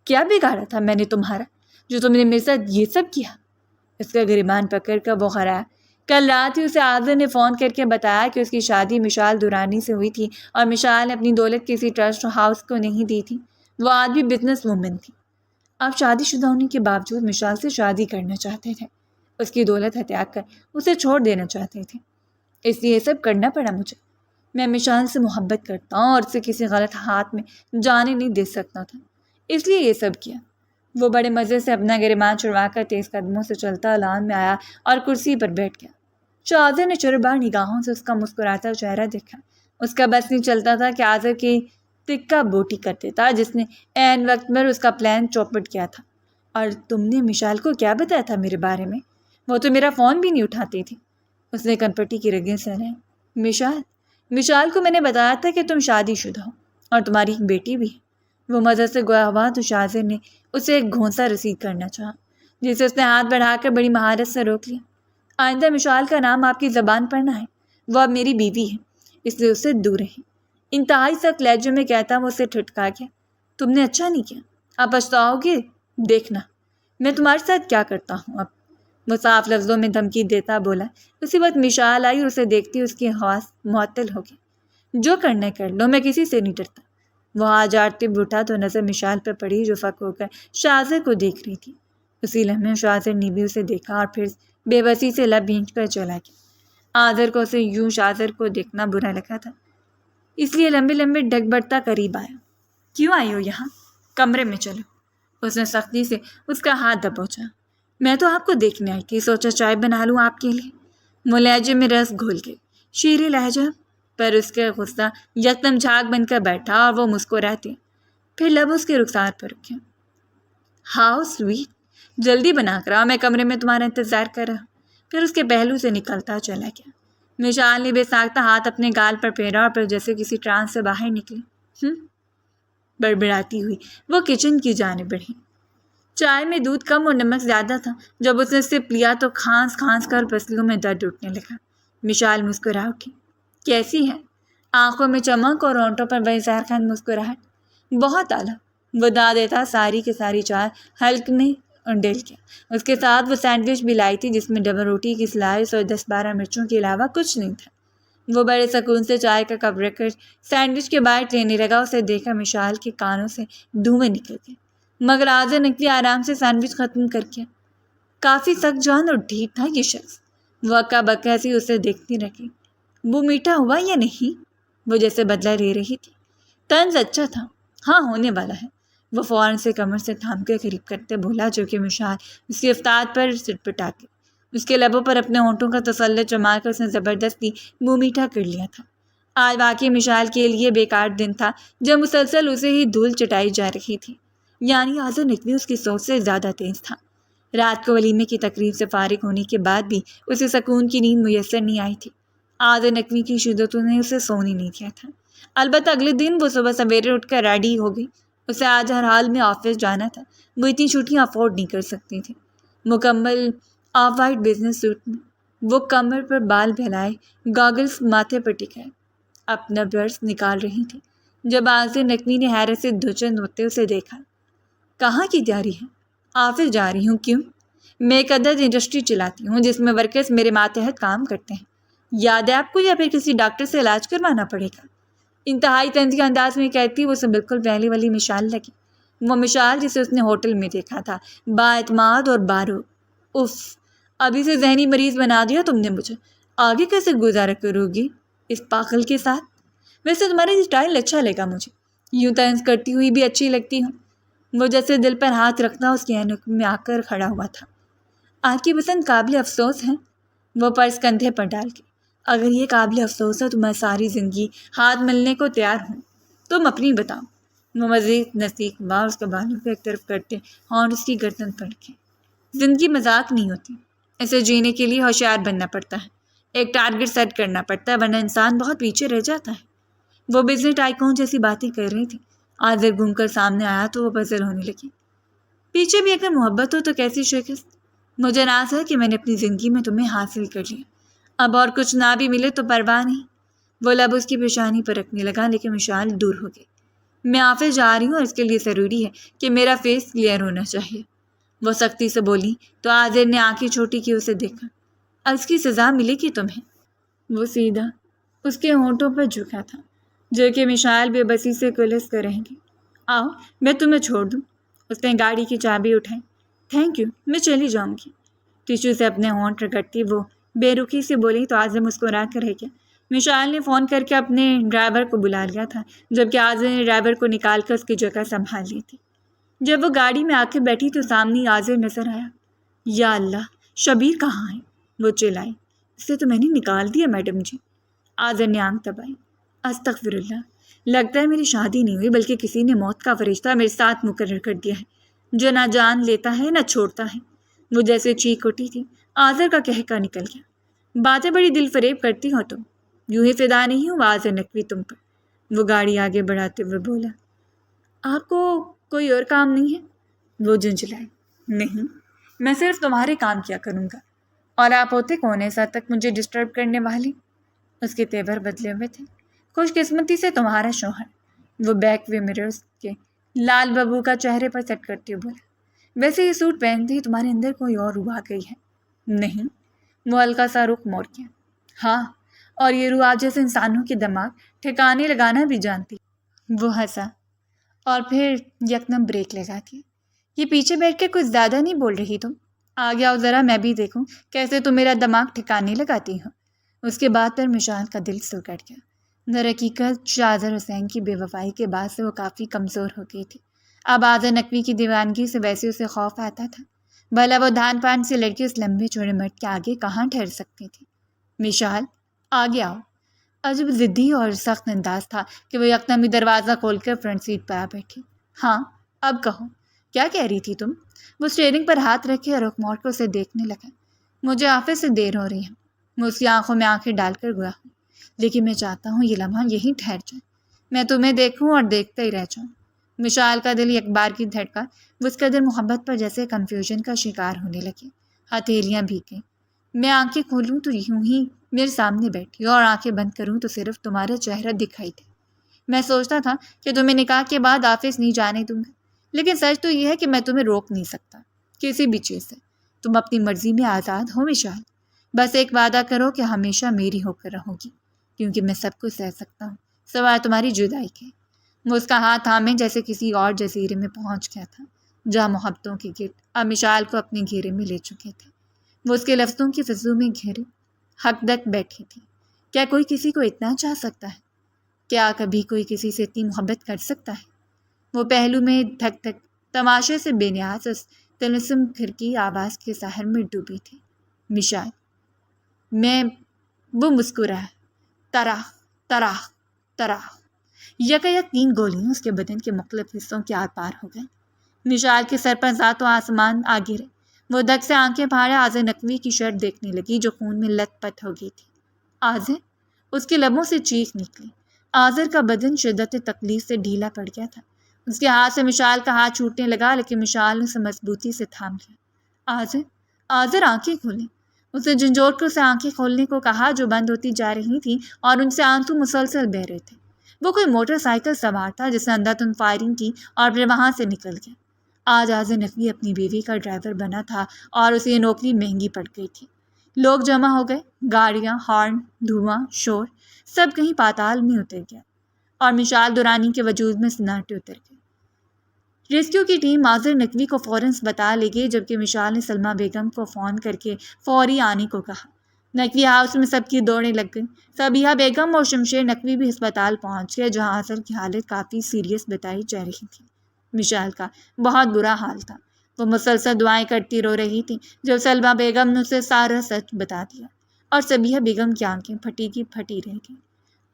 کیا بگاڑا تھا میں نے تمہارا جو تم نے میرے ساتھ یہ سب کیا؟ اس کا گریبان پکڑ کر وہ خرایا۔ کل رات ہی اسے آذر نے فون کر کے بتایا کہ اس کی شادی مشال دورانی سے ہوئی تھی اور مشال نے اپنی دولت کسی ٹرسٹ ہاؤس کو نہیں دی تھی۔ وہ آدمی بزنس وومن تھی۔ آپ شادی شدہ ہونے کے باوجود مشال سے شادی کرنا چاہتے تھے، اس کی دولت ہتھیا کر اسے چھوڑ دینا چاہتے تھے۔ اس لیے یہ سب کرنا پڑا مجھے۔ میں مشال سے محبت کرتا ہوں اور اسے کسی غلط ہاتھ میں جانے نہیں دے سکتا تھا، اس لیے یہ سب کیا۔ وہ بڑے مزے سے اپنا گریبان چھڑوا کر تیز قدموں سے چلتا لان میں آیا اور کرسی پر بیٹھ گیا۔ شاہزاد نے چربار نگاہوں سے اس کا مسکراتا چہرہ دیکھا۔ اس کا بس نہیں چلتا تھا کہ آذر کی تکہ بوٹی کر دیتا جس نے عین وقت پر اس کا پلان چوپٹ کیا تھا۔ اور تم نے مشال کو کیا بتایا تھا میرے بارے میں؟ وہ تو میرا فون بھی نہیں اٹھاتی تھی۔ اس نے کنپٹی کی رگیں سہلائیں۔ مشال کو میں نے بتایا تھا کہ تم شادی شدہ ہو اور تمہاری ایک بیٹی بھی ہے۔ وہ مزہ سے گویا ہوا تو شاہزاد نے اسے ایک گھونسا رسید کرنا چاہا، جسے اس نے ہاتھ بڑھا کر بڑی مہارت سے روک لیا۔ آئندہ مشال کا نام آپ کی زبان پر نہ ہے، وہ اب میری بیوی ہے، اس لیے اس سے دور رہیں۔ انتہائی سخت لہجے میں کہتا وہ اسے ٹھٹکا گیا۔ تم نے اچھا نہیں کیا، آپ پچھتاؤ گے، دیکھنا میں تمہارے ساتھ کیا کرتا ہوں اب۔ وہ صاف لفظوں میں دھمکی دیتا بولا۔ اسی وقت مشال آئی اور اسے دیکھتی اس کی حواس معطل ہو گئی۔ جو کرنا ہے کر لو، میں کسی سے نہیں ڈرتا۔ وہ ہاتھ جاڑتے ہوئے اٹھا تو نظر مشال پر پڑی جو فک ہو کر شاذر کو دیکھ رہی تھی۔ اسی لمحے شاذر نے بھی اسے دیکھا اور پھر بے بسی سے لب بھینچ کر چلا گیا۔ آذر کو اسے یوں شاذر کو دیکھنا برا لگا تھا، اس لیے لمبے لمبے ڈگ بڑھتا قریب آیا۔ کیوں آئی ہو یہاں؟ کمرے میں چلو۔ اس نے سختی سے اس کا ہاتھ دبوچا۔ میں تو آپ کو دیکھنے آئی تھی، سوچا چائے بنا لوں آپ کے لیے۔ وہ لہجے میں رس گھول گئی، شیریں لہجہ پر اس کا غصہ یکدم جھاگ بن کر بیٹھا اور وہ مسکراتی پھر لب اس کے رخسار پر رکھے۔ ہاؤ سویٹ، جلدی بنا کر آؤ، میں کمرے میں تمہارا انتظار کر رہا۔ پھر اس کے پہلو سے نکلتا چلا گیا۔ مشال نے بے ساختہ ہاتھ اپنے گال پر پھیرا اور پھر جیسے کسی ٹرانس سے باہر نکلی بڑبڑاتی ہوئی وہ کچن کی جانب بڑھی۔ چائے میں دودھ کم اور نمک زیادہ تھا۔ جب اس نے سپ لیا تو کھانس کھانس کر پسلیوں میں درد اٹھنے لگا۔ مشال مسکرا اٹھی۔ کیسی ہے؟ آنکھوں میں چمک اور ہونٹوں پر وہی زہرخند مسکراہٹ۔ بہت اعلیٰ۔ وہ دا دیتا ساری کی ساری چائے حلق میں ڈل گیا۔ اس کے ساتھ وہ سینڈوچ بھی لائی تھی جس میں ڈبل روٹی کی سلائس اور 10-12 مرچوں کے علاوہ کچھ نہیں تھا۔ وہ بڑے سکون سے چائے کا کپ رکھ کر سینڈوچ کے بائٹ لینے لگا۔ اسے دیکھا مشال کے کانوں سے دھوئیں نکل گئے، مگر آذر نقوی آرام سے سینڈوچ ختم کر کے کافی سخت جان اور ڈھیٹ تھا یہ شخص۔ وہ اکا بکا سی اسے دیکھتی رہی۔ وہ میٹھا ہوا یا نہیں؟ وہ جیسے بدلہ لے رہی تھی۔ طنز اچھا تھا، ہاں ہونے والا ہے۔ وہ فوراً سے کمر سے تھام کے قریب کرتے بولا، جو کہ مشال اس کی افتاد پر سٹپٹا کے اس کے لبوں پر اپنے ہونٹوں کا تسلط جما کر اس نے زبردستی منہ میٹھا کر لیا تھا۔ آج واقعی مشال کے لیے بیکار دن تھا جب مسلسل اسے ہی دھول چٹائی جا رہی تھی، یعنی آذر نقوی اس کی سوچ سے زیادہ تیز تھا۔ رات کو ولیمے کی تقریب سے فارغ ہونے کے بعد بھی اسے سکون کی نیند میسر نہیں آئی تھی۔ آذر نقوی کی شدتوں نے اسے سونے نہیں دیا تھا۔ البتہ اگلے دن وہ صبح سویرے اٹھ کر ریڈی ہو گئی۔ اسے آج ہر حال میں آفس جانا تھا۔ وہ اتنی چھٹیاں افورڈ نہیں کر سکتی تھی۔ مکمل آف وائٹ بزنس سوٹ میں وہ کمر پر بال پھیلائے، گاگلز ماتھے پر ٹکائے اپنا پرس نکال رہی تھی جب آذر نقوی نے حیرت سے دھچند ہوتے اسے دیکھا۔ کہاں کی تیاری ہے؟ آفس جا رہی ہوں۔ کیوں؟ میں ایک عدد انڈسٹری چلاتی ہوں جس میں ورکرز میرے ماتحت کام کرتے ہیں۔ یاد ہے آپ کو، یا پھر کسی ڈاکٹر سے علاج کروانا پڑے گا؟ انتہائی طنزیہ انداز میں کہتی وہ اسے بالکل پہلی والی مشال لگی، وہ مشال جسے اس نے ہوٹل میں دیکھا تھا، با اعتماد اور بارو۔ اف، ابھی سے ذہنی مریض بنا دیا تم نے مجھے۔ آگے کیسے گزارا کرو گی اس پاگل کے ساتھ؟ ویسے تمہاری اسٹائل اچھا لگا مجھے، یوں طنز کرتی ہوئی بھی اچھی لگتی ہوں۔ وہ جیسے دل پر ہاتھ رکھنا اس کے عینک میں آ کر کھڑا ہوا تھا۔ آپ کی پسند قابل افسوس ہے؟ وہ پرس کندھے پر ڈال کے۔ اگر یہ قابل افسوس ہے تو میں ساری زندگی ہاتھ ملنے کو تیار ہوں۔ تم اپنی بتاؤ۔ وہ مزید نزدیک ہوا، اس کے بالوں کو ایک طرف کرتے اور اس کی گردن پر رکھے۔ زندگی مذاق نہیں ہوتی، اسے جینے کے لیے ہوشیار بننا پڑتا ہے، ایک ٹارگٹ سیٹ کرنا پڑتا ہے، ورنہ انسان بہت پیچھے رہ جاتا ہے۔ وہ بزنس ٹائکون جیسی باتیں کر رہی تھی۔ آذر گھوم کر سامنے آیا تو وہ پزل ہونے لگی۔ پیچھے بھی اگر محبت ہو تو کیسی شکست؟ مجھے ناز ہے کہ میں نے اپنی زندگی میں تمہیں حاصل کر لیا، اب اور کچھ نہ بھی ملے تو پرواہ نہیں۔ وہ لب اس کی پیشانی پر رکھنے لگا، لیکن مشال دور ہو گئی۔ میں آفس جا رہی ہوں اور اس کے لیے ضروری ہے کہ میرا فیس کلیئر ہونا چاہیے، وہ سختی سے بولی تو آذر نے آنکھیں چھوٹی کی اسے دیکھا۔ اب اس کی سزا ملے گی تمہیں۔ وہ سیدھا اس کے ہونٹوں پر جھکا تھا، جو کہ مشال بے بسی سے کلس کر رہیں گی۔ آؤ میں تمہیں چھوڑ دوں۔ اس نے گاڑی کی چابی اٹھائی۔ تھینک یو، میں چلی جاؤں گی۔ ٹیشو سے اپنے ہونٹ رگڑتی وہ بے رخی سے بولی تو آذر مسکرا کر رہ گیا۔ مشال نے فون کر کے اپنے ڈرائیور کو بلا لیا تھا، جبکہ آذر نے ڈرائیور کو نکال کر اس کی جگہ سنبھال لی تھی۔ جب وہ گاڑی میں آ کے بیٹھی تو سامنے آذر نظر آیا۔ یا اللہ، شبیر کہاں ہے؟ وہ چلائی۔ اسے تو میں نے نکال دیا میڈم جی۔ آذر نے آنکھ دبائی۔ استغفر اللہ، لگتا ہے میری شادی نہیں ہوئی بلکہ کسی نے موت کا فرشتہ میرے ساتھ مقرر کر دیا ہے، جو نہ جان لیتا ہے نہ چھوڑتا ہے۔ وہ جیسے چیخ اٹھی تھی، آذر کا کہکا نکل گیا۔ باتیں بڑی دل فریب کرتی ہو تم، یوں ہی فدا نہیں ہوں آذر نقوی تم پر۔ وہ گاڑی آگے بڑھاتے ہوئے بولا۔ آپ کو کوئی اور کام نہیں ہے؟ وہ جھنجھلائی۔ نہیں، میں صرف تمہارے کام کیا کروں گا، اور آپ ہوتے کون ایسا تک مجھے ڈسٹرب کرنے والے؟ اس کے تیور بدلے ہوئے تھے۔ خوش قسمتی سے تمہارا شوہر، وہ بیک وے مررز کے لال ببو کا چہرے پر سیٹ کرتے ہوئے بولا۔ ویسے یہ سوٹ پہنتے ہی تمہارے اندر کوئی اور روح آ گئی ہے۔ نہیں، وہ ہلکا سا رخ موڑ گیا۔ ہاں، اور یہ روح آپ جیسے انسانوں کے دماغ ٹھکانے لگانا بھی جانتی۔ وہ ہنسا۔ اور پھر یکدم بریک لگا دیا۔ یہ پیچھے بیٹھ کے کچھ زیادہ نہیں بول رہی تم؟ آگے آؤ ذرا، میں بھی دیکھوں کیسے تم میرا دماغ ٹھکانے لگاتی ہو۔ اس کے بعد پر مشال کا دل سکڑ گیا۔ در حقیقت شاہزر حسین کی بے وفائی کے بعد سے وہ کافی کمزور ہو گئی تھی۔ اب آذر نقوی کی دیوانگی سے ویسے اسے خوف آتا تھا، بھلا وہ دھان پان سے لڑکی اس لمبے چوڑے مرد کے آگے کہاں ٹھہر سکتی تھی۔ مشال، آگے آؤ۔ عجب ضدی اور سخت انداز تھا کہ وہ یکدم ہی دروازہ کھول کر فرنٹ سیٹ پر آ بیٹھی۔ ہاں اب کہو، کیا کہہ رہی تھی تم؟ وہ اسٹیئرنگ پر ہاتھ رکھے اور رخ موڑ کر اسے دیکھنے لگا۔ مجھے آفس سے دیر ہو رہی ہے، میں اس کی آنکھوں میں آنکھیں ڈال کر گیا ہوں، لیکن میں چاہتا ہوں یہ لمحہ یہیں ٹھہر جائے، میں تمہیں دیکھوں اور دیکھتا ہی رہ جاؤں۔ مشال کا دل ایک بار کی دھڑکا، وہ اس قدر محبت پر جیسے کنفیوژن کا شکار ہونے لگی، ہتھیلیاں بھیگ گئیں۔ میں آنکھیں کھولوں تو یوں ہی میرے سامنے بیٹھی اور آنکھیں بند کروں تو صرف تمہارا چہرہ دکھائی دے۔ میں سوچتا تھا کہ تمہیں نکاح کے بعد آفس نہیں جانے دوں گا، لیکن سچ تو یہ ہے کہ میں تمہیں روک نہیں سکتا کسی بھی چیز سے۔ تم اپنی مرضی میں آزاد ہو مشال، بس ایک وعدہ کرو کہ ہمیشہ میری ہو کر رہو گی، کیونکہ میں سب کچھ سہ سکتا ہوں سوائے تمہاری جدائی کے۔ وہ اس کا ہاتھ تھامے جیسے کسی اور جزیرے میں پہنچ گیا تھا، جہاں محبتوں کے گرد اب مشال کو اپنے گھیرے میں لے چکے تھے۔ وہ اس کے لفظوں کی فضو میں گھیرے حق دک بیٹھی تھی۔ کیا کوئی کسی کو اتنا چاہ سکتا ہے؟ کیا کبھی کوئی کسی سے اتنی محبت کر سکتا ہے؟ وہ پہلو میں دھک دھک تماشے سے بے نیاز اس طلسم گھر کی آواز کے سحر میں ڈوبی تھی۔ مشال، وہ مسکرایا، تراخ تراخ تراخ، یکایک 3 گولیاں اس کے بدن کے مختلف حصوں کے آر پار ہو گئیں۔ مشال کے سر پر ذات و آسمان آ گرے۔ وہ دھک سے آنکھیں پھاڑے آذر نقوی کی شرٹ دیکھنے لگی جو خون میں لت پت ہو گئی تھی۔ آذر، اس کے لبوں سے چیخ نکلی۔ آذر کا بدن شدت تکلیف سے ڈھیلا پڑ گیا تھا۔ اس کے ہاتھ سے مشال کا ہاتھ چھوٹنے لگا، لیکن مشال نے اسے مضبوطی سے تھام لیا۔ آذر آنکھیں کھولیں۔ اسے جھنجھوڑ کر اسے آنکھیں کھولنے کو کہا جو بند ہوتی جا رہی تھیں اور ان سے آنسو مسلسل بہہ رہے تھے۔ وہ کوئی موٹر سائیکل سوار تھا جس نے اندھا دھند فائرنگ کی اور پھر وہاں سے نکل گیا۔ آج آذر نقوی اپنی بیوی کا ڈرائیور بنا تھا اور اسے یہ نوکری مہنگی پڑ گئی تھی۔ لوگ جمع ہو گئے، گاڑیاں، ہارن، دھواں، شور، سب کہیں پاتال میں اتر گیا اور مشال درانی کے وجود میں سناٹے اتر گئے۔ ریسکیو کی ٹیم آذر نقوی کو فوراً اسپتال لے گئی، جبکہ مشال نے سلمیٰ بیگم کو فون کر کے فوری آنے کو کہا۔ نقوی ہاؤس میں سب کی دوڑیں لگ گئیں۔ صبیحہ بیگم اور شمشیر نقوی بھی ہسپتال پہنچ گئے، جہاں آذر کی حالت کافی سیریس بتائی جا رہی تھی۔ مشال کا بہت برا حال تھا۔ وہ مسلسل دعائیں کرتی رو رہی تھی جب سلمیٰ بیگم نے اسے سارا سچ بتا دیا، اور صبیحہ بیگم کی آنکھیں پھٹی کی پھٹی رہ گئیں۔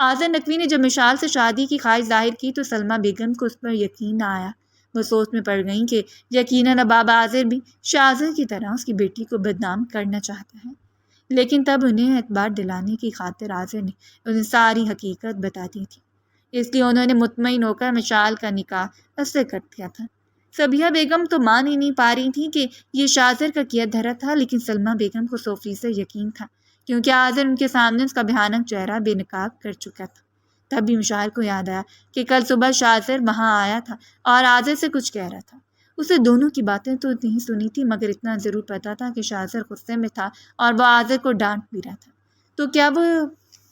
آذر نقوی نے جب مشال سے شادی کی خواہش ظاہر کی تو سلمیٰ بیگم کو اس پر یقین نہ آیا۔ وہ سوچ میں پڑ گئیں کہ یقیناً اب بابا آذر بھی شاہزر کی طرح اس کی بیٹی کو بدنام کرنا چاہتا ہے، لیکن تب انہیں اعتبار دلانے کی خاطر آذر نے انہیں ساری حقیقت بتا دی تھی، اس لیے انہوں نے مطمئن ہو کر مشال کا نکاح اس سے کر دیا تھا۔ صبیحہ بیگم تو مان ہی نہیں پا رہی تھی کہ یہ شاہزر کا کیا دھرا تھا، لیکن سلمیٰ بیگم کو 100% یقین تھا، کیونکہ آذر ان کے سامنے اس کا بھیانک چہرہ بے نقاب کر چکا تھا۔ تب بھی مشال کو یاد آیا کہ کل صبح شاہزر وہاں آیا تھا اور آذر سے کچھ کہہ رہا تھا۔ اسے دونوں کی باتیں تو نہیں سنی تھی، مگر اتنا ضرور پتا تھا کہ شاہزر غصے میں تھا اور وہ آذر کو ڈانٹ بھی رہا تھا۔ تو کیا وہ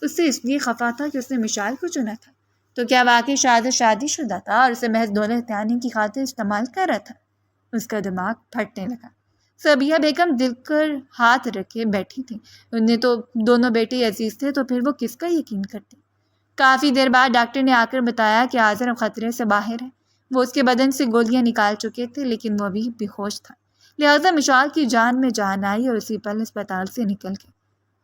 اس سے اس لیے خفا تھا کہ اس نے مشال کو چنا تھا؟ تو کیا واقعی شاہزر شادی شدہ تھا اور اسے محض دولت دانے کی خاطر استعمال کر رہا تھا؟ اس کا دماغ پھٹنے لگا۔ صبیحہ بیگم دل کر ہاتھ رکھے بیٹھی تھی۔ انہیں تو دونوں بیٹے عزیز تھے، تو پھر وہ کس کا یقین کرتے؟ کافی دیر بعد ڈاکٹر نے آ کر بتایا کہ آذر اب خطرے سے باہر ہے۔ وہ اس کے بدن سے گولیاں نکال چکے تھے، لیکن وہ ابھی بے ہوش تھا، لہٰذا مشال کی جان میں جان آئی اور اسی پل اسپتال سے نکل گئے۔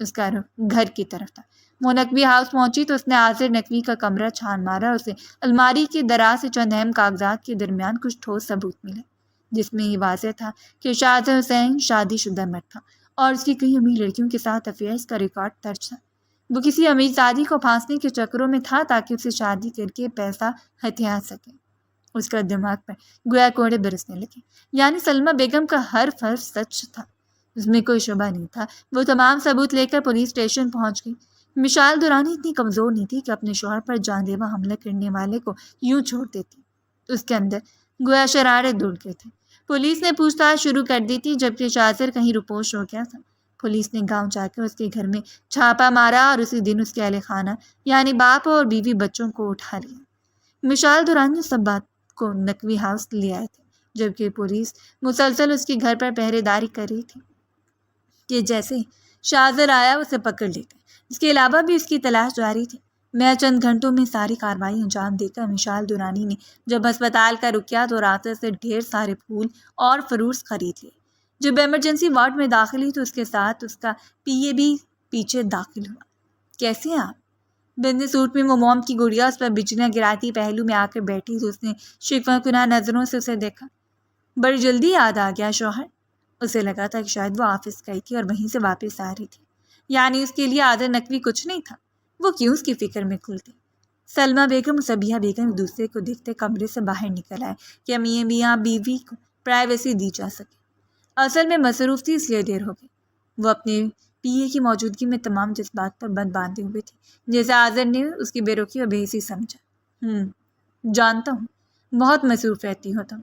اس کا رخ گھر کی طرف تھا۔ وہ نقوی ہاؤس پہنچی تو اس نے آذر نقوی کا کمرہ چھان مارا۔ اسے الماری کے دراز سے چند اہم کاغذات کے درمیان کچھ ٹھوس ثبوت ملے، جس میں یہ واضح تھا کہ شاہزر حسین شادی شدہ مرد تھا اور اس کی کئی امیر لڑکیوں کے ساتھ افیئرز کا ریکارڈ درج تھا۔ وہ کسی امیر زادی کو پھانسنے کے چکروں میں تھا تاکہ اسے شادی کر کے پیسہ ہتھیا سکے۔ اس کا دماغ پر گویا کوڑے برسنے لگے، یعنی سلمیٰ بیگم کا ہر فرض سچ تھا، اس میں کوئی شبہ نہیں تھا۔ وہ تمام ثبوت لے کر پولیس اسٹیشن پہنچ گئی۔ مشال درانی اتنی کمزور نہیں تھی کہ اپنے شوہر پر جان لیوا حملہ کرنے والے کو یوں چھوڑ دیتی۔ اس کے اندر گویا شرارے دوڑ گئے تھے۔ پولیس نے پوچھ تاچھ شروع کر دی تھی، جبکہ شاہزر کہیں روپوش ہو گیا تھا۔ پولیس نے گاؤں جا کر اس کے گھر میں چھاپا مارا اور اسی دن اس کے اہل خانہ یعنی باپ اور بیوی بچوں کو اٹھا لیا۔ مشال درانی نے سب بات کو نقوی ہاؤس لے آئے تھے، جبکہ پولیس مسلسل اس کے گھر پر پہرے داری کر رہی تھی کہ جیسے شاذر آیا اسے پکڑ لیتے۔ اس کے علاوہ بھی اس کی تلاش جاری تھی۔ میں چند گھنٹوں میں ساری کارروائی انجام دے کر مشال درانی نے جب ہسپتال کا رک کیا تو راستے سے ڈھیر سارے پھول اور فروٹس خرید لیے۔ جب ایمرجنسی وارڈ میں داخل ہوئی تو اس کے ساتھ اس کا پی اے بھی پیچھے داخل ہوا۔ کیسے ہیں آپ؟ بندے سوٹ میں وہ موم کی گڑیا اس پر بجلیاں گراتی پہلو میں آ کر بیٹھی تو اس نے شکوہ کناہ نظروں سے اسے دیکھا۔ بڑی جلدی یاد آ گیا شوہر؟ اسے لگا تھا کہ شاید وہ آفس گئی تھی اور وہیں سے واپس آ رہی تھی، یعنی اس کے لیے عادل نقوی کچھ نہیں تھا۔ وہ کیوں اس کی فکر میں کھلتی؟ سلمہ بیگم اور صبیحہ بیگم ایک دوسرے کو دیکھتے کمرے سے باہر نکل آئے کہ میاں بیوی کو پرائیویسی دی جا سکے۔ اصل میں مصروف تھی اس لیے دیر ہو گئی۔ وہ اپنے پی اے کی موجودگی میں تمام جذبات پر بند باندھے ہوئے تھی، جیسے عاذر نے اس کی بے رخی اور بے حسی سمجھا۔ جانتا ہوں، بہت مصروف رہتی ہو تم۔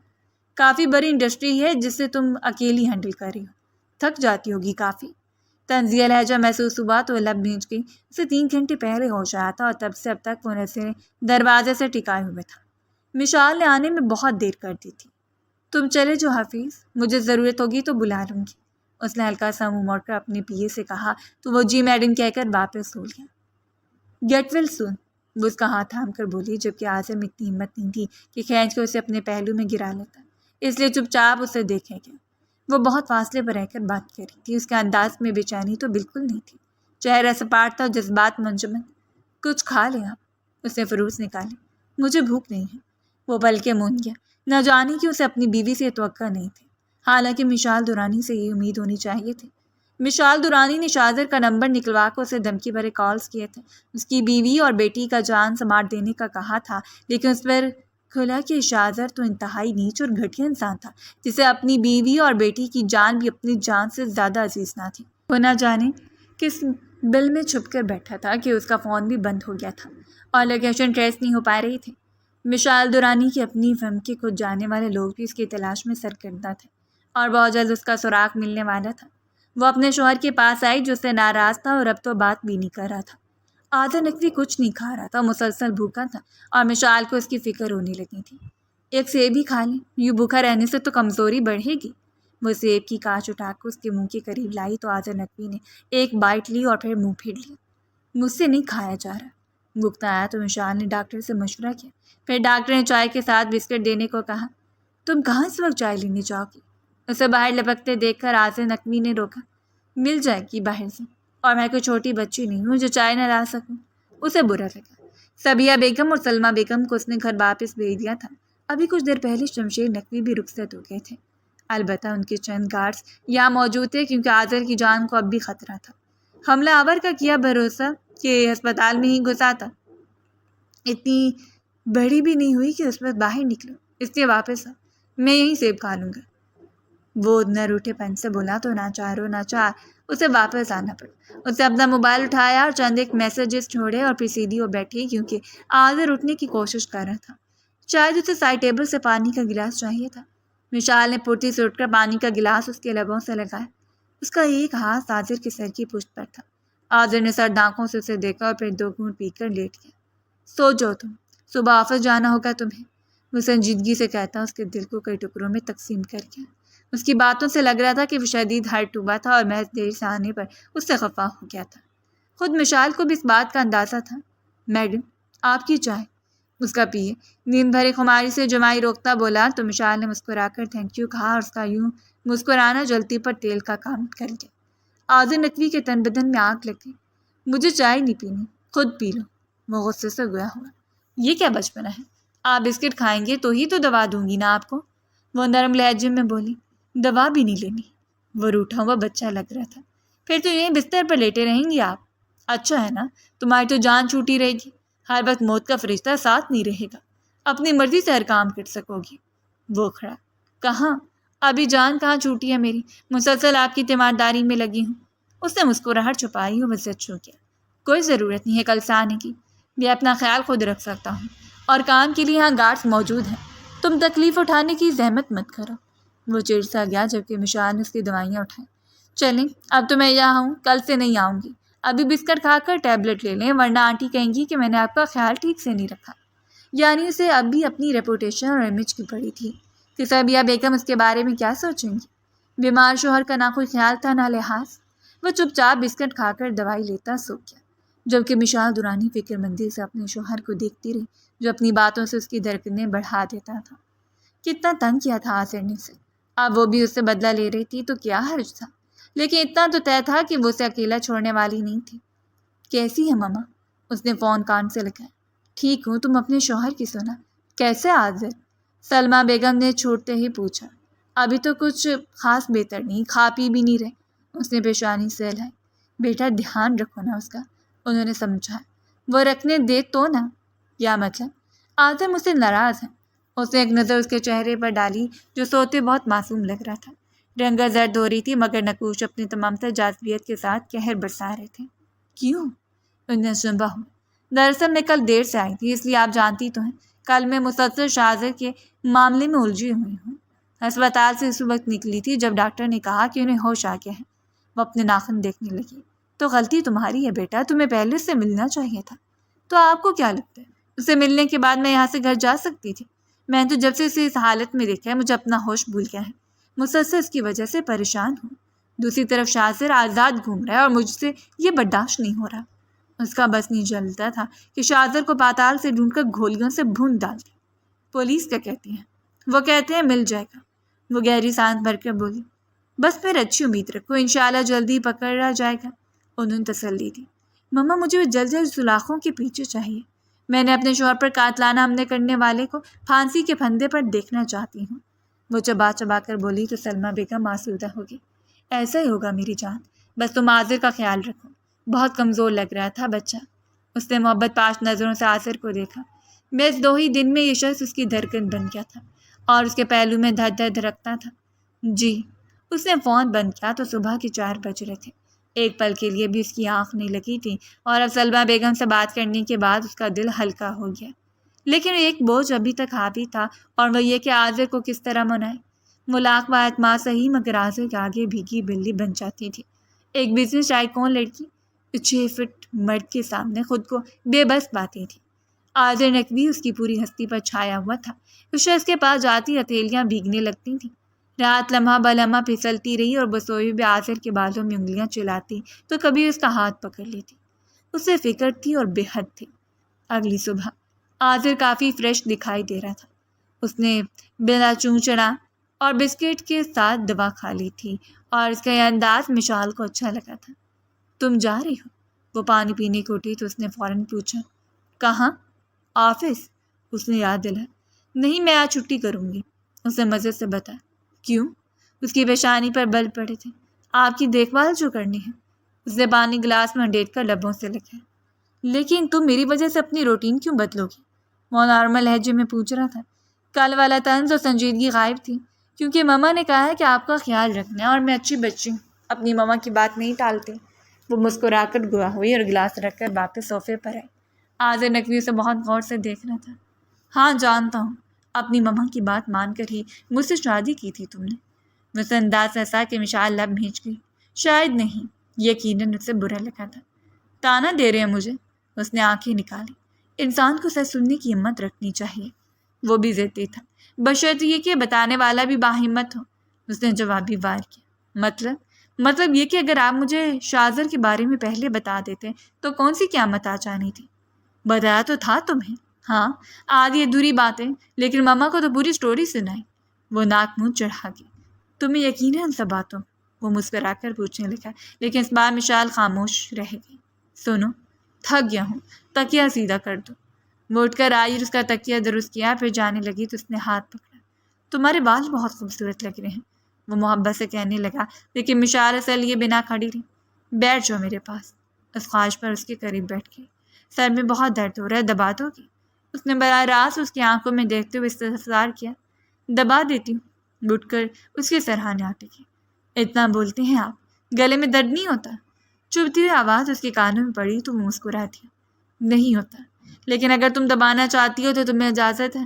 کافی بڑی انڈسٹری ہے جسے تم اکیلی ہینڈل کر رہی ہو، تھک جاتی ہوگی کافی۔ طنزیہ لہجہ محسوس ہوا تو لب بھینچ گئی۔ اسے 3 گھنٹے پہلے ہوش آیا تھا اور تب سے اب تک وہ اسے دروازے سے ٹکائے ہوئے تھا۔ مشال نے آنے میں بہت دیر کر دی تھی۔ تم چلے جو حفیظ، مجھے ضرورت ہوگی تو بلا لوں گی۔ اس نے ہلکا سا منہ موڑ کر اپنے پی اے سے کہا تو وہ جی میڈم کہہ کر واپس ہو گیا۔ گیٹ ویل سون، وہ اس کا ہاتھ تھام کر بولی، جبکہ عاذر میں اتنی ہمت نہیں تھی کہ کھینچ کر اسے اپنے پہلو میں گرا لیتا، اس لیے چپ چاپ اسے دیکھے گیا۔ وہ بہت فاصلے پر رہ کر بات کر رہی تھی۔ اس کے انداز میں بے چینی تو بالکل نہیں تھی، چہرہ سپاٹ تھا، جذبات منجمد۔ کچھ کھا لیں آپ، اس نے فروٹس نکالے۔ مجھے بھوک نہیں ہے۔ وہ پل کے مون گیا، نہ جانے کہ اسے اپنی بیوی سے توقع نہیں تھی، حالانکہ مشال درانی سے یہ امید ہونی چاہیے تھی۔ مشال درانی نے شاذر کا نمبر نکلوا کر اسے دھمکی بھرے کالز کیے تھے، اس کی بیوی اور بیٹی کا جان سنوار دینے کا کہا تھا، لیکن اس پر کھلا کہ شاذر تو انتہائی نیچ اور گھٹیا انسان تھا، جسے اپنی بیوی اور بیٹی کی جان بھی اپنی جان سے زیادہ عزیز نہ تھی۔ وہ نہ جانے کس بل میں چھپ کر بیٹھا تھا کہ اس کا فون بھی بند ہو گیا تھا اور لوکیشن ٹریس نہیں ہو پا رہی تھی۔ مشال درانی کی اپنی فرم کے کچھ جاننے والے لوگ بھی اس کی تلاش میں سرگرداں تھے اور بہت جلد اس کا سراغ ملنے والا تھا۔ وہ اپنے شوہر کے پاس آئی جو اس سے ناراض تھا اور اب تو بات بھی نہیں کر رہا تھا۔ عاذر نقوی کچھ نہیں کھا رہا تھا، مسلسل بھوکا تھا اور مشال کو اس کی فکر ہونے لگی تھی۔ ایک سیب ہی کھا لیں، یوں بھوکا رہنے سے تو کمزوری بڑھے گی۔ وہ سیب کی کاچ اٹھا کر اس کے منہ کے قریب لائی تو عاذر نقوی نے ایک بائٹ لی اور پھر منہ پھیر لیا۔ مجھ سے نہیں کھایا جا رہا۔ بھوکتا آیا تو مشال نے ڈاکٹر سے مشورہ کیا، پھر ڈاکٹر نے چائے کے ساتھ بسکٹ دینے کو کہا۔ تم کہاں اس وقت چائے لینے جاؤ گی؟ اسے باہر لپکتے دیکھ کر عاذر نقوی نے روکا۔ مل جائے گی باہر سے، اور میں کوئی چھوٹی بچی نہیں ہوں جو چائے نہ لا سکوں۔ اسے برا لگا۔ صبیحہ بیگم اور سلمہ بیگم کو اس نے گھر واپس بھیج دیا تھا۔ ابھی کچھ دیر پہلے شمشیر نقوی بھی رخصت ہو گئے تھے، البتہ ان کے چند گارڈز یہاں موجود تھے کیونکہ عاذر کی جان کو اب بھی خطرہ تھا۔ حملہ آور کا کیا بھروسہ کہ ہسپتال میں ہی گھسا تھا، اتنی بڑی بھی نہیں ہوئی کہ اس وقت باہر نکلو، اس لیے واپس آ، میں یہیں سیب کھا لوں گا۔ وہ نہ روٹے پن سے بولا تو ناچار اسے واپس آنا پڑا۔ اسے اپنا موبائل اٹھایا اور چند ایک میسیجز چھوڑے اور پھر سیدھی ہو بیٹھی کیونکہ عاذر اٹھنے کی کوشش کر رہا تھا۔ شاید اسے سائڈ ٹیبل سے پانی کا گلاس چاہیے تھا۔ مشال نے پھرتی سے اٹھ کر پانی کا گلاس اس کے لبوں سے لگایا۔ اس کا ایک ہاتھ عاذر کے سر کی پشت پر تھا۔ عاذر نے سرد آنکھوں سے اسے دیکھا اور پھر 2 گھونٹ پی کر لیٹ گیا۔ سو جاؤ تم، صبح آفس جانا ہوگا تمہیں، وہ سنجیدگی سے کہتا اس کے دل کو کئی ٹکڑوں میں تقسیم کر گیا۔ اس کی باتوں سے لگ رہا تھا کہ وہ شدید ہرٹ ہوا تھا اور محض دیر سے آنے پر اس سے خفا ہو گیا تھا۔ خود مشال کو بھی اس بات کا اندازہ تھا۔ میڈم، آپ کی چائے، اس کا پیے نیند بھری خماری سے جمائی روکتا بولا تو مشال نے مسکرا کر تھینک یو کہا اور اس کا یوں مسکرانا جلتی پر تیل کا کام کر گیا۔ عاذر نقوی کے تن بدن میں آگ لگ گئی۔ مجھے چائے نہیں پینی، خود پی لو، وہ غصے سے گیا ہوا۔ یہ کیا بچپنا ہے؟ آپ بسکٹ کھائیں گے تو ہی تو دوا دوں گی نا آپ کو، وہ نرم لہجے میں بولی۔ دوا بھی نہیں لینی، وہ روٹھا ہوا بچہ لگ رہا تھا۔ پھر تو یہیں بستر پر لیٹے رہیں گے آپ؟ اچھا ہے نا، تمہاری تو جان چھوٹی رہے گی، ہر وقت موت کا فرشتہ ساتھ نہیں رہے گا، اپنی مرضی سے ہر کام کر سکو گی۔ وہ کھڑا، کہاں؟ ابھی جان کہاں چھوٹی ہے میری، مسلسل آپ کی تیمارداری میں لگی ہوں۔ اس نے مسکراہٹ چھپائی اور وسعت چھو کیا۔ کوئی ضرورت نہیں ہے کل سے آنے کی، میں اپنا خیال خود رکھ سکتا ہوں اور کام کے لیے یہاں گارڈز موجود ہیں، تم تکلیف اٹھانے کی زحمت مت کرو۔ وہ چڑ سا گیا جبکہ مشال نے اس کی دوائیاں اٹھائیں۔ چلیں اب تو میں یہاں ہوں، کل سے نہیں آؤں گی، ابھی بسکٹ کھا کر ٹیبلٹ لے لیں ورنہ آنٹی کہیں گی کہ میں نے آپ کا خیال ٹھیک سے نہیں رکھا۔ یعنی اسے اب بھی اپنی ریپوٹیشن اور امیج کی پڑی تھی کہ صبیہ بیگم اس کے بارے میں کیا سوچیں گی۔ بیمار شوہر کا نہ کوئی خیال تھا نہ لحاظ، وہ چپ چاپ بسکٹ کھا کر دوائی لیتا سو گیا، جبکہ مشال دورانی فکر مندی سے اپنے شوہر کو دیکھتی رہی جو اپنی باتوں سے اس کی دھڑکنیں بڑھا دیتا تھا۔ کتنا تنگ کیا تھا آصر نے اسے، اب وہ بھی اس سے بدلہ لے رہی تھی تو کیا حرج تھا، لیکن اتنا تو طے تھا کہ وہ اسے اکیلا چھوڑنے والی نہیں تھی۔ کیسی ہے ماما؟ اس نے فون کان سے لگایا۔ ٹھیک ہوں، تم اپنے شوہر کی سنا، کیسے آصر؟ سلمہ بیگم نے چھوٹتے ہی پوچھا۔ ابھی تو کچھ خاص بہتر نہیں، کھا پی بھی نہیں رہے۔ اس نے پیشانی سے ہلائی۔ بیٹا دھیان رکھو نا اس کا، انہوں نے سمجھایا۔ وہ رکھنے دے تو نا؟ کیا مطلب؟ آصر مجھ سے ناراض ہے۔ اس نے ایک نظر اس کے چہرے پر ڈالی جو سوتے بہت معصوم لگ رہا تھا۔ رنگت زرد ہو رہی تھی مگر نقوش اپنی تمام تر جاذبیت کے ساتھ قہر برسا رہے تھے۔ کیوں؟ انہیں شنبہ ہوا۔ دراصل میں کل دیر سے آئی تھی، اس لیے آپ جانتی تو ہیں کل میں مسلسل شاہزر کے معاملے میں الجھی ہوئی ہوں۔ ہسپتال سے اس وقت نکلی تھی جب ڈاکٹر نے کہا کہ انہیں ہوش آ گیا ہے۔ وہ اپنے ناخن دیکھنے لگی۔ تو غلطی تمہاری ہے بیٹا، تمہیں پہلے اس سے ملنا چاہیے تھا۔ تو آپ کو کیا لگتا ہے اسے ملنے کے بعد میں یہاں سے گھر جا سکتی تھی؟ میں تو جب سے اسے اس حالت میں دیکھا ہے مجھے اپنا ہوش بھول گیا ہے، مسلسل اس کی وجہ سے پریشان ہوں۔ دوسری طرف شاہزر آزاد گھوم رہا ہے اور مجھ سے یہ برداشت نہیں ہو رہا۔ اس کا بس نہیں چلتا تھا کہ شاہزر کو پاتال سے ڈھونڈ کر گھولیوں سے بھون ڈالتی۔ پولیس کیا کہتی ہیں؟ وہ کہتے ہیں مل جائے گا۔ وہ گہری سانس بھر کر بولی۔ بس پھر اچھی امید رکھو، انشاءاللہ جلدی پکڑا جائے گا، انہوں نے تسلی دی۔ مما مجھے جلد جلد سلاخوں کے پیچھے چاہیے، میں نے اپنے شوہر پر قاتلانہ حملے کرنے والے کو پھانسی کے پھندے پر دیکھنا چاہتی ہوں۔ وہ چبا چبا کر بولی تو سلمہ بیگم آسودہ ہوگی۔ ایسا ہی ہوگا میری جان، بس تم آصر کا خیال رکھو، بہت کمزور لگ رہا تھا بچہ۔ اس نے محبت پاش نظروں سے آصر کو دیکھا۔ بس 2 ہی دن میں یہ شخص اس کی دھڑکن بن گیا تھا اور اس کے پہلو میں دھڑ دھڑ دھڑکتا تھا۔ جی۔ اس نے فون بند کیا تو صبح کے 4 بج رہے تھے۔ ایک پل کے لیے بھی اس کی آنکھ نہیں لگی تھی اور اب سلمہ بیگم سے بات کرنے کے بعد اس کا دل ہلکا ہو گیا، لیکن ایک بوجھ ابھی تک حاوی تھا اور وہ یہ کہ آصر کو کس طرح منائے۔ ملاق و اعتماد صحیح مگر آصر کے آگے بھیگی بلی بن جاتی تھی۔ ایک بزنس ٹائکون لڑکی 6 فٹ مرد کے سامنے خود کو بے بس پاتی تھی۔ آصر نقوی اس کی پوری ہستی پر چھایا ہوا تھا۔ اس شخص کے پاس جاتی ہتھیلیاں بھیگنے لگتی تھیں۔ رات لمحہ بلمحہ پھسلتی رہی اور وہ سوئی ہوئے آصر کے بالوں میں انگلیاں چلاتی تو کبھی اس کا ہاتھ پکڑ لیتی۔ اسے فکر تھی اور بے حد تھی۔ اگلی صبح آصر کافی فریش دکھائی دے رہا تھا۔ اس نے بلا چونچڑا اور بسکٹ کے ساتھ دوا کھا لی تھی اور اس کا یہ انداز مشال کو اچھا لگا تھا۔ تم جا رہی ہو؟ وہ پانی پینے کو اٹھی تو اس نے فوراً پوچھا۔ کہاں؟ آفس، اس نے یاد دلایا۔ نہیں، میں آج چھٹی کروں گی، اس نے مزے سے بتایا۔ کیوں؟ اس کی پیشانی پر بل پڑے تھے۔ آپ کی دیکھ بھال جو کرنی ہے، اس نے پانی گلاس میں ڈیٹ کر لبوں سے لگایا۔ لیکن تم میری وجہ سے اپنی روٹین کیوں بدلو گی؟ وہ نارمل لہجے میں پوچھ رہا تھا۔ کل والا طنز اور سنجیدگی غائب تھی، کیونکہ مما نے کہا ہے کہ آپ کا خیال رکھنا ہے اور میں اچھی بچی ہوں، اپنی مما کی بات نہیں ٹالتی۔ وہ مسکرا کر گوا ہوئی اور گلاس رکھ کر واپس صوفے پر آئی۔ آصر نقوی سے بہت غور سے دیکھ رہا تھا۔ ہاں جانتا ہوں، اپنی مما کی بات مان کر ہی مجھ سے شادی کی تھی تم نے۔ مجھ سے انداز ایسا کہ مشال لب بھیج گئی۔ شاید نہیں، یقیناً اس سے برا لگا تھا۔ تانا دے رہے ہیں مجھے؟ اس نے آنکھیں نکالی۔ انسان کو سچ سننے کی ہمت رکھنی چاہیے، وہ بھی ضدی تھا، بشرط یہ کہ بتانے والا بھی باہمت ہو۔ اس نے جوابی وار کیا۔ مطلب یہ کہ اگر آپ مجھے شاہزر کے بارے میں پہلے بتا دیتے تو کون سی قیامت آ جانی تھی؟ بتایا تو تھا تمہیں۔ ہاں، آدھی ادھوری باتیں، لیکن مما کو تو پوری سٹوری سنائی۔ وہ ناک منہ چڑھا گئی۔ تمہیں یقین ہے ان سب باتوں؟ وہ مسکرا کر پوچھنے لگا، لیکن اس بار مشال خاموش رہ گئی۔ سنو، تھک گیا ہوں، تکیہ سیدھا کر دو۔ وہ اٹھ کر آئی اور اس کا تکیہ درست کیا، پھر جانے لگی تو اس نے ہاتھ پکڑا۔ تمہارے بال بہت خوبصورت لگ رہے ہیں، وہ محبت سے کہنے لگا، لیکن مشال اسے لیے بنا کھڑی رہی۔ بیٹھ جاؤ میرے پاس۔ اس خواہش پر اس کے قریب بیٹھ گئی۔ سر میں بہت درد ہو رہا ہے، دبا دو گی؟ اس نے براہ راست اس کی آنکھوں میں دیکھتے ہوئے استفسار کیا۔ دبا دیتی ہوں، اٹھ کر اس کے سرہانے آتے کی۔ اتنا بولتے ہیں آپ، گلے میں درد نہیں ہوتا؟ چبھتی ہوئی آواز اس کے کانوں میں پڑی تو وہ مسکرا دیا۔ نہیں ہوتا، لیکن اگر تم دبانا چاہتی ہو تو تمہیں اجازت ہے۔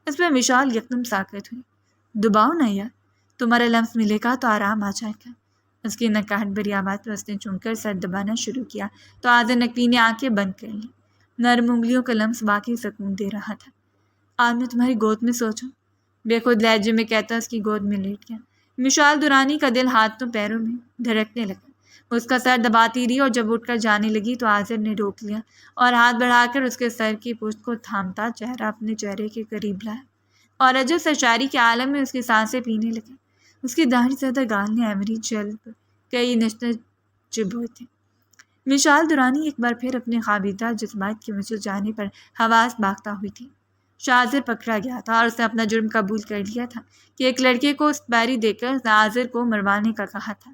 اس پہ مشال یکدم ساکت ہوئی۔ دباؤ نا یار، تمہارا لمس ملے گا تو آرام آ جائے گا۔ اس کی نکاہٹ بھری آواز پر اس نے چن کر سر دبانا شروع کیا تو آصر نقوی نے آنکھیں بند کر لیں۔ نرم انگلیوں کا لمس واقعی سکون دے رہا تھا۔ آج میں تمہاری گود میں سوچوں، بے خود لہجے میں کہتا اس کی گود میں لیٹ گیا۔ مشال درانی کا دل ہاتھوں پیروں میں دھڑکنے لگا۔ وہ اس کا سر دباتی رہی اور جب اٹھ کر جانے لگی تو عاذر نے روک لیا اور ہاتھ بڑھا کر اس کے سر کی پشت کو تھامتا چہرہ اپنے چہرے کے قریب لایا اور عجب سرشاری کے عالم میں اس کی سانسیں پینے لگے۔ اس کی داڑھی زدہ گال نے ایمری جلد کئی نشتر چبھوئے تھے۔ مشال درانی ایک بار پھر اپنے خوابیدہ جذبات کی وجہ جانے پر حواس باختہ ہوئی تھی۔ شاذر پکڑا گیا تھا اور اس نے اپنا جرم قبول کر لیا تھا کہ ایک لڑکے کو سپیری دے کر عاذر کو مروانے کا کہا تھا۔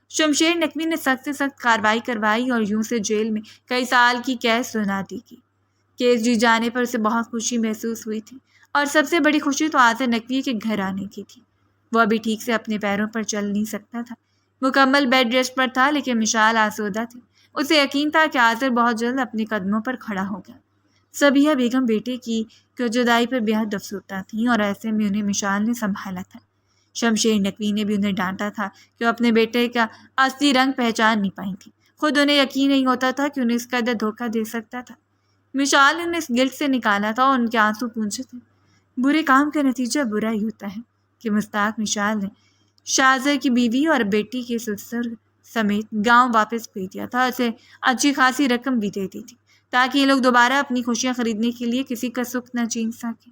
شمشیر نقوی نے سخت سے سخت کارروائی کروائی اور یوں سے جیل میں کئی سال کی قید سنا دی کی۔ کیس جیت جانے پر اسے بہت خوشی محسوس ہوئی تھی اور سب سے بڑی خوشی تو عاذر نقوی کے گھر آنے کی تھی۔ وہ ابھی ٹھیک سے اپنے پیروں پر چل نہیں سکتا تھا، مکمل بیڈ ریسٹ پر تھا، لیکن مشال آسودہ تھی۔ اسے یقین تھا کہ عاذر بہت جلد اپنے قدموں پر کھڑا ہوگا۔ صبیحہ بیگم بیٹے کی جدائی پر بےحد افسردہ تھیں اور ایسے میں انہیں مشال نے سنبھالا تھا۔ شمشیر نقوی نے بھی انہیں ڈانٹا تھا کہ وہ اپنے بیٹے کا اصلی رنگ پہچان نہیں پائی تھی۔ خود انہیں یقین نہیں ہوتا تھا کہ انہیں اس قدر دھوکہ دے سکتا تھا۔ مشال نے انہیں اس گلٹ سے نکالا تھا اور ان کے آنسو پونچھے تھے۔ برے کام کا نتیجہ برا ہی ہوتا ہے کہ مستاق مشال نے شاذر کی بیوی اور بیٹی کے سسر سمیت گاؤں واپس بھیج دیا تھا۔ اسے اچھی خاصی رقم بھی دے دی تھی تاکہ یہ لوگ دوبارہ اپنی خوشیاں خریدنے کے لیے کسی کا سکھ نہ چین سکیں۔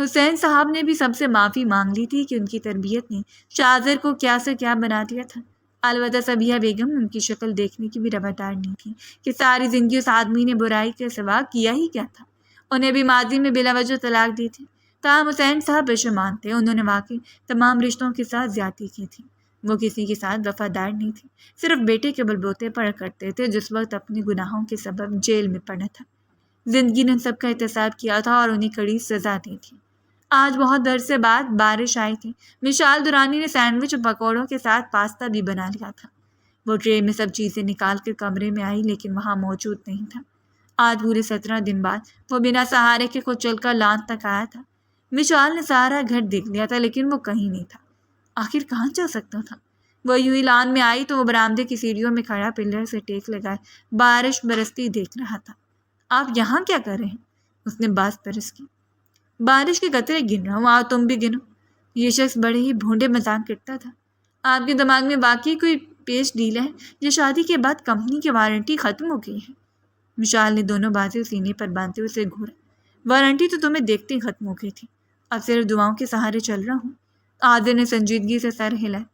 حسین صاحب نے بھی سب سے معافی مانگ لی تھی کہ ان کی تربیت نے شاذر کو کیا سے کیا بنا دیا تھا۔ البتہ صبیحہ بیگم ان کی شکل دیکھنے کی بھی روادار نہیں تھی کہ ساری زندگی اس آدمی نے برائی کے سوا کیا ہی کیا تھا۔ انہیں بھی ماضی میں بلا وجہ طلاق دی تھی۔ تاہم حسین صاحب بشرمان تھے، انہوں نے واقعی تمام رشتوں کے ساتھ زیادتی کی تھی۔ وہ کسی کے ساتھ وفادار نہیں تھی، صرف بیٹے کے بلبوتے پر کرتے تھے جس وقت اپنے گناہوں کے سبب جیل میں پڑا تھا۔ زندگی نے ان سب کا احتساب کیا تھا اور انہیں کڑی سزا دی تھی۔ آج بہت دیر سے بعد بارش آئی تھی۔ مشال درانی نے سینڈوچ اور پکوڑوں کے ساتھ پاستا بھی بنا لیا تھا۔ وہ ٹرے میں سب چیزیں نکال کر کمرے میں آئی لیکن وہاں موجود نہیں تھا۔ آج پورے 17 دن بعد وہ بنا سہارے کے خود چل کر لان تک آیا تھا۔ مشال نے سارا گھر دیکھ لیا تھا لیکن وہ کہیں نہیں تھا۔ آخر کہاں جا سکتا تھا؟ وہ یوں ہی لان میں آئی تو وہ برآمدے کی سیڑھیوں میں کھڑا پلر سے ٹیک لگائے بارش برستی دیکھ رہا تھا۔ آپ یہاں کیا کر رہے ہیں؟ اس نے باز پرس کی۔ بارش کے قطرے گن رہا ہوں، آؤ تم بھی گنو۔ یہ شخص بڑے ہی بھونڈے مذاق کرتا تھا۔ آپ کے دماغ میں واقعی کوئی پیش ڈیل ہے یا شادی کے بعد کمپنی کی وارنٹی ختم ہو گئی ہے؟ مشال نے دونوں بازو سینے پر باندھتے اسے گھورا۔ وارنٹی تو تمہیں دیکھتے ہی ختم ہو گئی تھی، اب صرف دعاؤں کے سہارے چل رہا ہوں۔ عاذر نے سنجیدگی سے سر ہلایا۔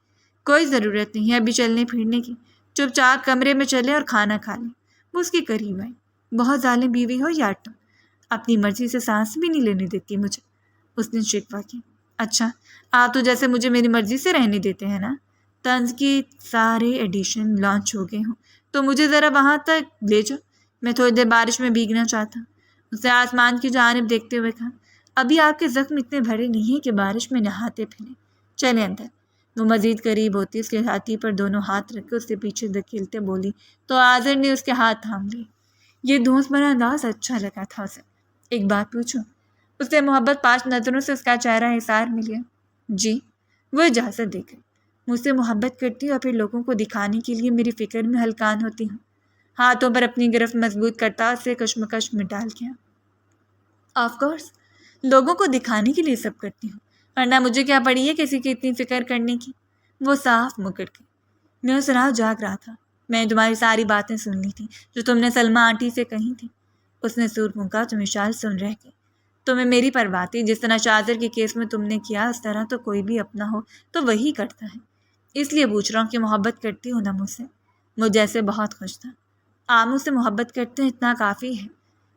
کوئی ضرورت نہیں ہے ابھی چلنے پھرنے کی، چپ چاپ کمرے میں چلے اور کھانا کھا لیں۔ وہ اس کے قریب آئی۔ بہت ظالم بیوی ہو یار تم، اپنی مرضی سے سانس بھی نہیں لینے دیتی مجھے، اس نے شکوہ کی۔ اچھا آپ تو جیسے مجھے میری مرضی سے رہنے دیتے ہیں نا۔ طنز کی سارے ایڈیشن لانچ ہو گئے ہوں تو مجھے ذرا وہاں تک لے جاؤ، میں تھوڑی دیر بارش میں بھیگنا چاہتا ہوں۔ اسے آسمان کی جانب دیکھتے ہوئے کہا۔ ابھی آپ کے زخم اتنے بھرے نہیں ہیں کہ بارش میں نہاتے پھریں، چلیں اندر۔ وہ مزید قریب ہوتی اس کے چھاتی پر دونوں ہاتھ رکھ کے اس سے پیچھے دھکیلتے بولی تو عاذر نے اس کے ہاتھ تھام لیے۔ یہ دھونس بھرا انداز اچھا لگا تھا اسے۔ ایک بات پوچھوں؟ اس سے محبت پاش نظروں سے اس کا چہرہ حصار میں لیا۔ جی، وہ اجازت دے گئی۔ مجھ سے محبت کرتی اور پھر لوگوں کو دکھانے کے لیے میری فکر میں ہلکان ہوتی ہوں۔ ہاتھوں پر اپنی گرفت مضبوط کرتا اسے کشمکش میں ڈال گیا۔ آف کورس، لوگوں کو دکھانے کے لیے سب کرتی ہوں، ورنہ مجھے کیا پڑی ہے کسی کی اتنی فکر کرنے کی۔ وہ صاف مکر گئی۔ میں اس رات جاگ رہا تھا، میں نے تمہاری ساری باتیں سن لی تھیں جو تم نے سلمہ آنٹی سے کہی تھی۔ اس نے سور پھونکا تو مشال سن رہ گئی۔ تمہیں میری پرواہ تھی، جس طرح شاذر کے کیس میں تم نے کیا اس طرح تو کوئی بھی اپنا ہو تو وہی کرتا ہے، اس لیے پوچھ رہا ہوں کہ محبت کرتی ہو نا مجھ سے؟ مجھ ایسے بہت خوش تھا۔ آپ مجھ سے محبت کرتے ہیں اتنا کافی ہے،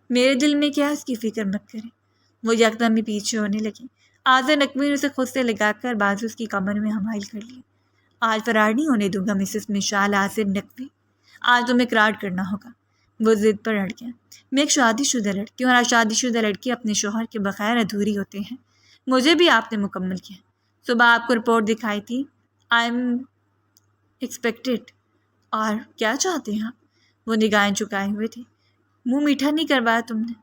میرے دل میں کیا اس کی فکر مت کریں۔ وہ یکدم ہی پیچھے ہونے لگی۔ عاذر نقوی نے اسے خود سے لگا کر بازو اس کی کمر میں حمائل کر لی۔ آج فرار نہیں ہونے دوں گا مسز مشال عاذر نقوی، آج تمہیں اقرار کرنا ہوگا۔ وہ ضد پر اڑ گیا۔ میں ایک شادی شدہ لڑکی ہوں اور شادی شدہ لڑکی اپنے شوہر کے بغیر ادھوری ہوتے ہیں۔ مجھے بھی آپ نے مکمل کیا۔ صبح آپ کو رپورٹ دکھائی تھی، آئی ایم ایکسپیکٹڈ۔ اور کیا چاہتے ہیں آپ؟ وہ نگاہیں چکائے ہوئے تھی۔ منہ میٹھا نہیں کروایا تم نے؟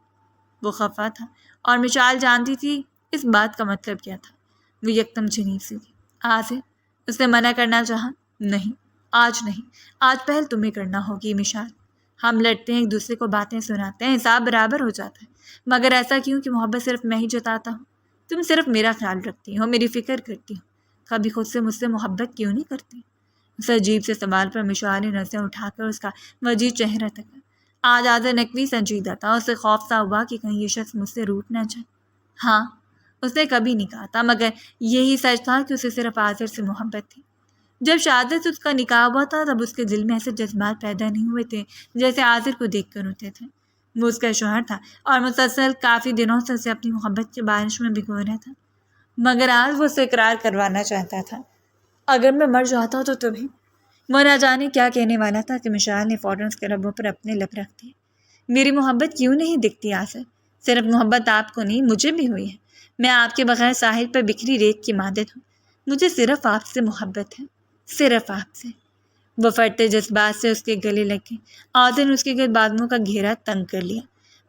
وہ خفا تھا اور مشال جانتی تھی اس بات کا مطلب کیا تھا۔ وہ یکدم جھنیک سی تھی۔ عاذر، اس نے منع کرنا چاہا۔ نہیں، آج نہیں، آج پہل تمہیں کرنا ہوگی مشال۔ ہم لڑتے ہیں، ایک دوسرے کو باتیں سناتے ہیں، حساب برابر ہو جاتا ہے، مگر ایسا کیوں کہ محبت صرف میں ہی جتاتا ہوں؟ تم صرف میرا خیال رکھتی ہو، میری فکر کرتی ہو، کبھی خود سے مجھ سے محبت کیوں نہیں کرتی؟ اس عجیب سے سوال پر مشعل نے نظریں اٹھا کر اس کا وجیح چہرہ تکا۔ آج عاذر نقوی سنجیدہ تھا، اسے خوف سا ہوا کہ کہیں یہ شخص مجھ سے روٹ نہ جائے۔ ہاں، اس نے کبھی نہیں کہا تھا، مگر یہی سچ تھا کہ اسے صرف عاذر سے محبت تھی۔ جب شہادت اس کا نکاح ہوا تھا تب اس کے دل میں ایسے جذبات پیدا نہیں ہوئے تھے جیسے عاذر کو دیکھ کر ہوتے تھے۔ وہ اس کا شوہر تھا اور مسلسل کافی دنوں سے اسے اپنی محبت کی بارش میں بھگو رہا تھا، مگر آج وہ اسے اقرار کروانا چاہتا تھا۔ اگر میں مر جاتا تو تمہیں، وہ نہ جانے کیا کہنے والا تھا کہ مشعل نے فوراً اس کے لبوں پر اپنے لب رکھ دیے۔ میری محبت کیوں نہیں دکھتی عاذر؟ صرف محبت آپ کو نہیں، مجھے بھی ہوئی ہے۔ میں آپ کے بغیر ساحل پر بکھری ریت کی مانند ہوں، مجھے صرف آپ سے محبت ہے، صرف آپ سے۔ وہ پھٹتے جذبات سے اس کے گلے لگے۔ عاذر نے اس کے گرد بادلوں کا گھیرا تنگ کر لیا۔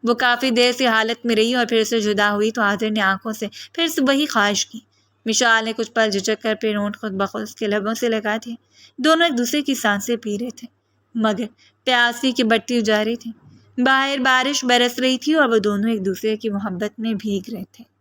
وہ کافی دیر سے حالت میں رہی اور پھر سے جدا ہوئی تو عاذر نے آنکھوں سے پھر سے وہی خواہش کی۔ مشعل نے کچھ پل جھجک کر پھر ہونٹ خود بخود اس کے لبوں سے لگا دیے۔ دونوں ایک دوسرے کی سانسیں پی رہے تھے، مگر پیاسی کی بٹی اجاری تھی۔ باہر بارش برس رہی تھی اور وہ دونوں ایک دوسرے کی محبت میں بھیگ رہے تھے۔